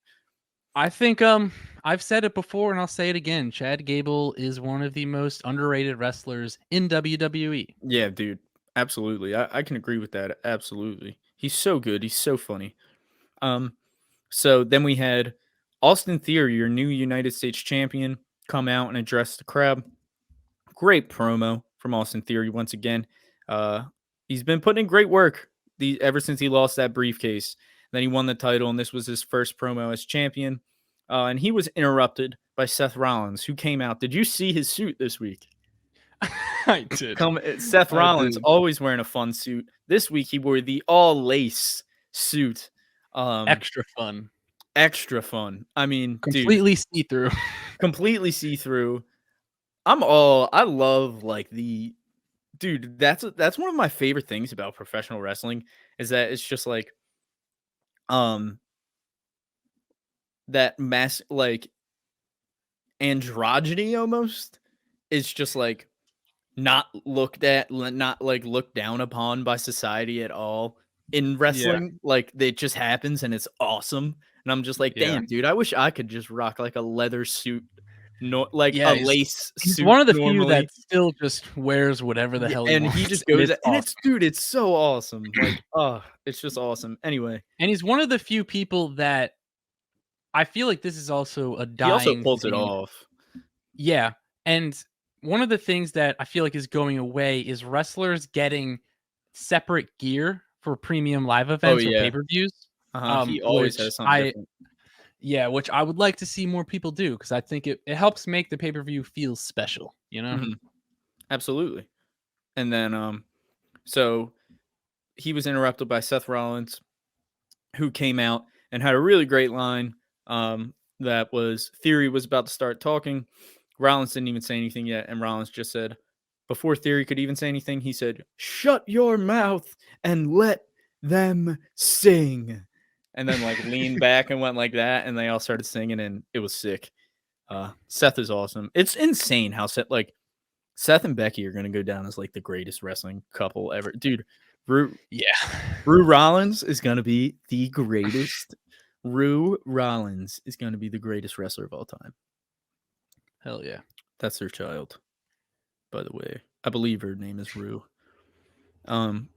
Speaker 1: I think I've said it before and I'll say it again. Chad Gable is one of the most underrated wrestlers in WWE.
Speaker 2: Yeah, dude. Absolutely. I can agree with that. Absolutely. He's so good. He's so funny. Um, so then we had Austin Theory, your new United States champion, come out and address the crowd. Great promo from Austin Theory once again. Uh, he's been putting in great work ever since he lost that briefcase. Then he won the title, and this was his first promo as champion. And he was interrupted by Seth Rollins, who came out. Did you see his suit this week?
Speaker 1: I did.
Speaker 2: Seth
Speaker 1: I
Speaker 2: Rollins
Speaker 1: did.
Speaker 2: always wearing a fun suit. This week he wore the all lace suit.
Speaker 1: Extra fun.
Speaker 2: Extra fun. I mean, dude,
Speaker 1: Completely see through.
Speaker 2: completely see through. I love like the dude. That's one of my favorite things about professional wrestling is that it's just like um that mass like androgyny almost is just like not looked down upon by society at all in
Speaker 1: Yeah.
Speaker 2: wrestling. Like it just happens and it's awesome. And I'm just like,
Speaker 1: Yeah.
Speaker 2: damn, dude, I wish I could just rock like a leather suit, no, like
Speaker 1: Yeah,
Speaker 2: a
Speaker 1: he's
Speaker 2: lace
Speaker 1: he's
Speaker 2: suit
Speaker 1: one of the few
Speaker 2: normally.
Speaker 1: that still just wears whatever the
Speaker 2: Yeah,
Speaker 1: hell he
Speaker 2: and he
Speaker 1: wants,
Speaker 2: just
Speaker 1: and
Speaker 2: goes
Speaker 1: it's
Speaker 2: and
Speaker 1: awesome.
Speaker 2: it's dude, it's so awesome. Like, oh, it's just awesome. Anyway,
Speaker 1: And he's one of the few people that I feel like this is also a
Speaker 2: he also
Speaker 1: dying
Speaker 2: pulls it
Speaker 1: thing.
Speaker 2: off.
Speaker 1: Yeah, and one of the things that I feel like is going away is wrestlers getting separate gear for premium live
Speaker 2: Oh
Speaker 1: events or
Speaker 2: yeah.
Speaker 1: pay-per-views,
Speaker 2: He always
Speaker 1: which
Speaker 2: has something different.
Speaker 1: which I would like to see more people do because I think it helps make the pay-per-view feel special, you know?
Speaker 2: Mhm. Absolutely. And then so he was interrupted by Seth Rollins, who came out and had a really great line. That was Theory was about to start talking. Rollins didn't even say anything yet, and Rollins just said, before Theory could even say anything, he said, "Shut your mouth and let them sing." And then like leaned back and went like that, and they all started singing, and it was sick. Seth is awesome. It's insane how Seth and Becky are gonna go down as like the greatest wrestling couple ever, dude. Ru
Speaker 1: Yeah.
Speaker 2: Rollins is gonna be the greatest. Ru Rollins is gonna be the greatest wrestler of all time.
Speaker 1: Hell yeah.
Speaker 2: That's their child, by the way. I believe her name is Ru. Um,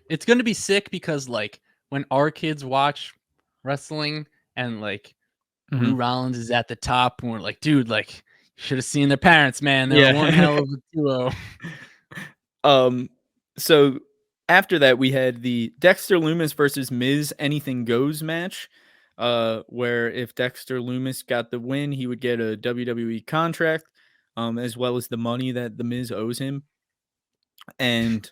Speaker 1: It's gonna be sick because, like, when our kids watch wrestling and, like, Ru
Speaker 2: mhm.
Speaker 1: Rollins is at the top, and we're like, "Dude, like, you should have seen their parents, man. They were one
Speaker 2: Yeah.
Speaker 1: hell of a duo."
Speaker 2: um, so after that, we had the Dexter Loomis versus Miz Anything Goes match, where if Dexter Loomis got the win, he would get a WWE contract, as well as the money that the Miz owes him. And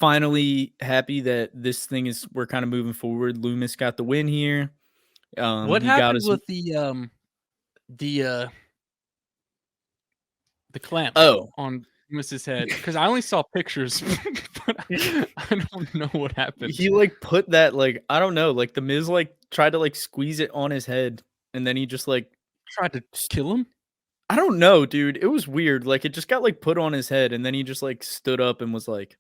Speaker 2: finally, happy that we're kind of moving forward. Loomis got the win here.
Speaker 1: What
Speaker 2: He got
Speaker 1: happened
Speaker 2: his
Speaker 1: with the, uh the clamp
Speaker 2: oh
Speaker 1: on Mrs. head? Because I only saw pictures, but I don't know what happened.
Speaker 2: he like put that like I don't know like the Miz like tried to like squeeze it on his head and then he just like
Speaker 1: Tried to kill him?
Speaker 2: I don't know, dude. It was weird. Like it just got like put on his head and then he just like stood up and was like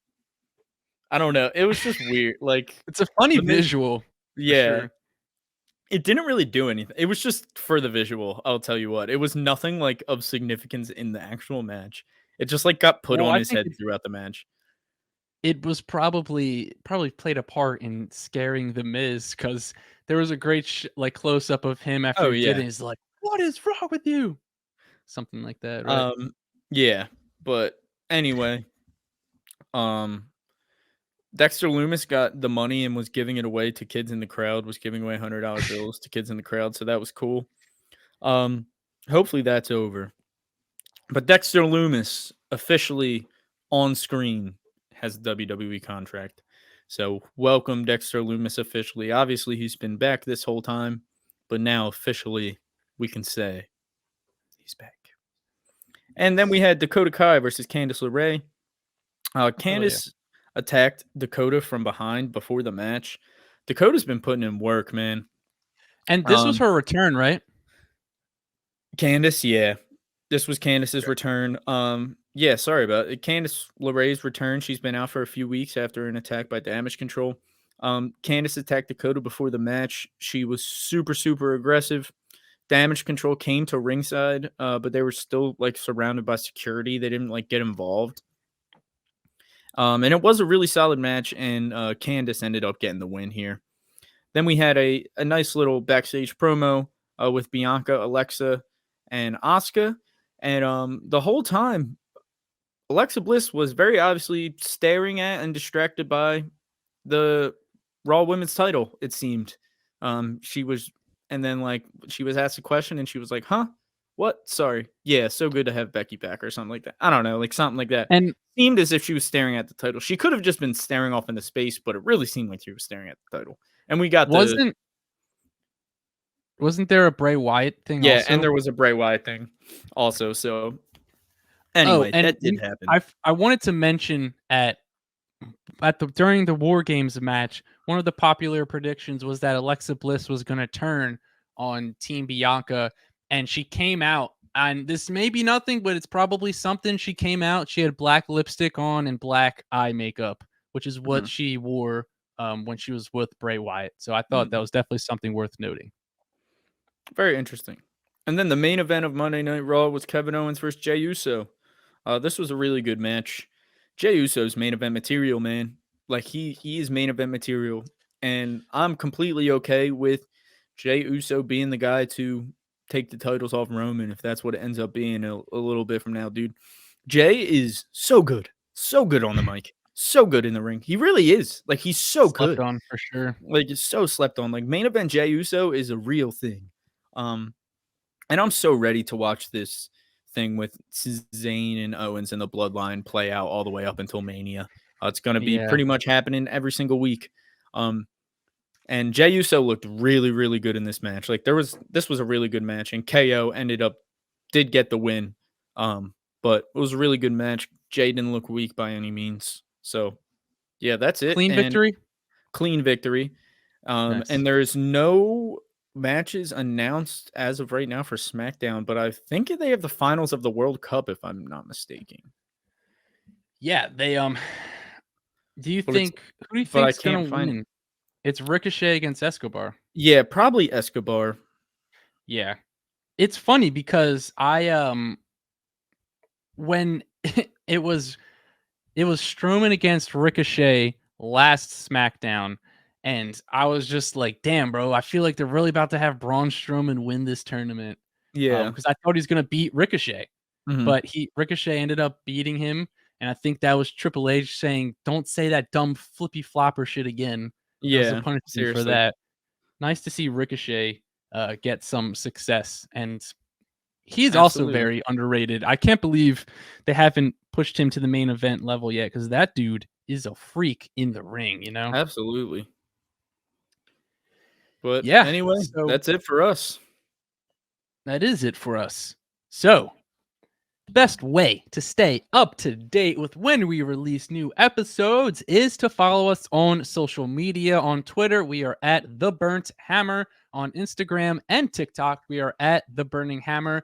Speaker 2: I don't know. It was just weird. Like
Speaker 1: It's a funny
Speaker 2: the Miz,
Speaker 1: visual for
Speaker 2: yeah.
Speaker 1: sure.
Speaker 2: It didn't really do anything. It was just for the visual. I'll tell you what. It was nothing like of significance in the actual match. It just like got put
Speaker 1: Well,
Speaker 2: on
Speaker 1: I
Speaker 2: his
Speaker 1: think
Speaker 2: head throughout the match.
Speaker 1: it was probably played a part in scaring the Miz because there was a great like close up of him after
Speaker 2: Oh
Speaker 1: he did
Speaker 2: yeah.
Speaker 1: it. He's like, "What is wrong with you?" Something like that, right?
Speaker 2: Yeah. But anyway, um Dexter Loomis got the money and was giving it away to kids in the crowd, was giving away $100 bills to kids in the crowd, so that was cool. Um, hopefully that's over. But Dexter Loomis officially on screen has a WWE contract. So welcome Dexter Loomis officially. Obviously he's been back this whole time, but now officially we can say he's back. And then we had Dakota Kai versus Candice LeRae.
Speaker 1: Hell yeah!
Speaker 2: Candice attacked Dakota from behind before the match. Dakota's been putting in work, man.
Speaker 1: And this was
Speaker 2: Um,
Speaker 1: her return, right?
Speaker 2: Candice, yeah. This was Candice's return. Yeah, sorry about it. Candice LeRae's return. She's been out for a few weeks after an attack by Damage Control. Candice attacked Dakota before the match. She was super, super aggressive. Damage Control came to ringside, but they were still like surrounded by security. They didn't like get involved. And it was a really solid match, and Candice ended up getting the win here. Then we had a nice little backstage promo with Bianca, Alexa, and Asuka. And the whole time, Alexa Bliss was very obviously staring at and distracted by the Raw Women's title, it seemed. She was, and then like she was asked a question and she was like, huh? What? Sorry. Yeah, so good to have Becky back or something like that. I don't know, like something like that.
Speaker 1: And
Speaker 2: Seemed as if she was staring at the title. She could have just been staring off into space, but it really seemed like she was staring at the title. And we got
Speaker 1: wasn't there a Bray Wyatt thing
Speaker 2: yeah,
Speaker 1: also?
Speaker 2: and there was a Bray Wyatt thing also. So anyway,
Speaker 1: and
Speaker 2: that did happen.
Speaker 1: I wanted to mention during the WarGames match, one of the popular predictions was that Alexa Bliss was going to turn on Team Bianca, and she came out. And this may be nothing, but it's probably something. She came out. She had black lipstick on and black eye makeup, which is what she wore when she was with Bray Wyatt. So I thought that was definitely something worth noting.
Speaker 2: Very interesting. And then the main event of Monday Night Raw was Kevin Owens versus Jey Uso. This was a really good match. Jey Uso's main event material, man. Like he is main event material, and I'm completely okay with Jey Uso being the guy to take the titles off Roman if that's what it ends up being a little bit from now, dude. Jey is so good on the mic, so good in the ring. He really is. Like he's so
Speaker 1: Slept
Speaker 2: good
Speaker 1: on for sure.
Speaker 2: Like it's so slept on. Like main event Jey Uso is a real thing. And I'm so ready to watch this thing with Zayn and Owens and the Bloodline play out all the way up until Mania. It's going to be pretty much happening every single week. And Jey Uso looked really, really good in this match. Like this was a really good match, and KO did get the win. But it was a really good match. Jey didn't look weak by any means. So yeah, that's it.
Speaker 1: Clean victory.
Speaker 2: Nice. And there's no matches announced as of right now for SmackDown, but I think they have the finals of the World Cup, if I'm not mistaken.
Speaker 1: Yeah, they who do you think is gonna win? It's Ricochet against Escobar.
Speaker 2: Yeah, probably Escobar.
Speaker 1: Yeah. It's funny because I when it was Strowman against Ricochet last SmackDown, and I was just like, damn, bro, I feel like they're really about to have Braun Strowman win this tournament.
Speaker 2: Yeah.
Speaker 1: Because I thought he was gonna beat Ricochet. But Ricochet ended up beating him, and I think that was Triple H saying, "Don't say that dumb flippy flopper shit again."
Speaker 2: Yeah,
Speaker 1: that was a punishment for that. Nice to see Ricochet get some success, and he's also very underrated. I can't believe they haven't pushed him to the main event level yet, because that dude is a freak in the ring, you know?
Speaker 2: Absolutely. But
Speaker 1: yeah,
Speaker 2: anyway, that's it for us.
Speaker 1: That is it for us. So, the best way to stay up to date with when we release new episodes is to follow us on social media. On Twitter, we are at The Burnt Hammer. On Instagram and TikTok, we are at The Burning Hammer.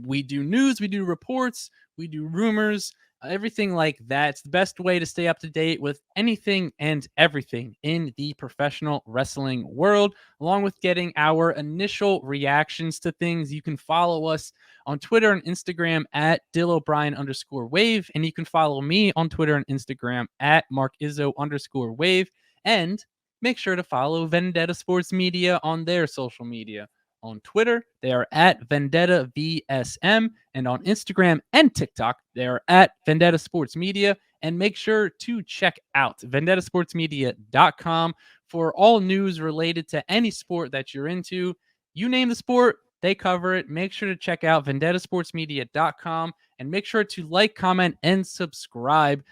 Speaker 1: We do news, we do reports, we do rumors, everything like that. It's the best way to stay up to date with anything and everything in the professional wrestling world, along with getting our initial reactions to things. You can follow us on Twitter and Instagram at DillO'Brien_wave, and you can follow me on Twitter and Instagram at MarkIzzo_wave, and make sure to follow Vendetta Sports Media on their social media. On Twitter, they are at Vendetta VSM, and on Instagram and TikTok, they are at Vendetta Sports Media. And make sure to check out VendettaSportsMedia.com for all news related to any sport that you're into. You name the sport, they cover it. Make sure to check out VendettaSportsMedia.com, and make sure to like, comment, and subscribe.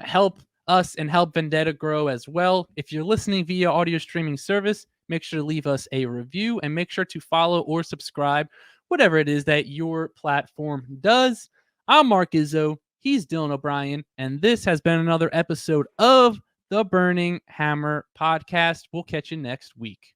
Speaker 1: Help us and help Vendetta grow as well. If you're listening via audio streaming service, make sure to leave us a review, and make sure to follow or subscribe, whatever it is that your platform does. I'm Mark Izzo. He's Dillon O'Brien, and this has been another episode of the Burning Hammer podcast. We'll catch you next week.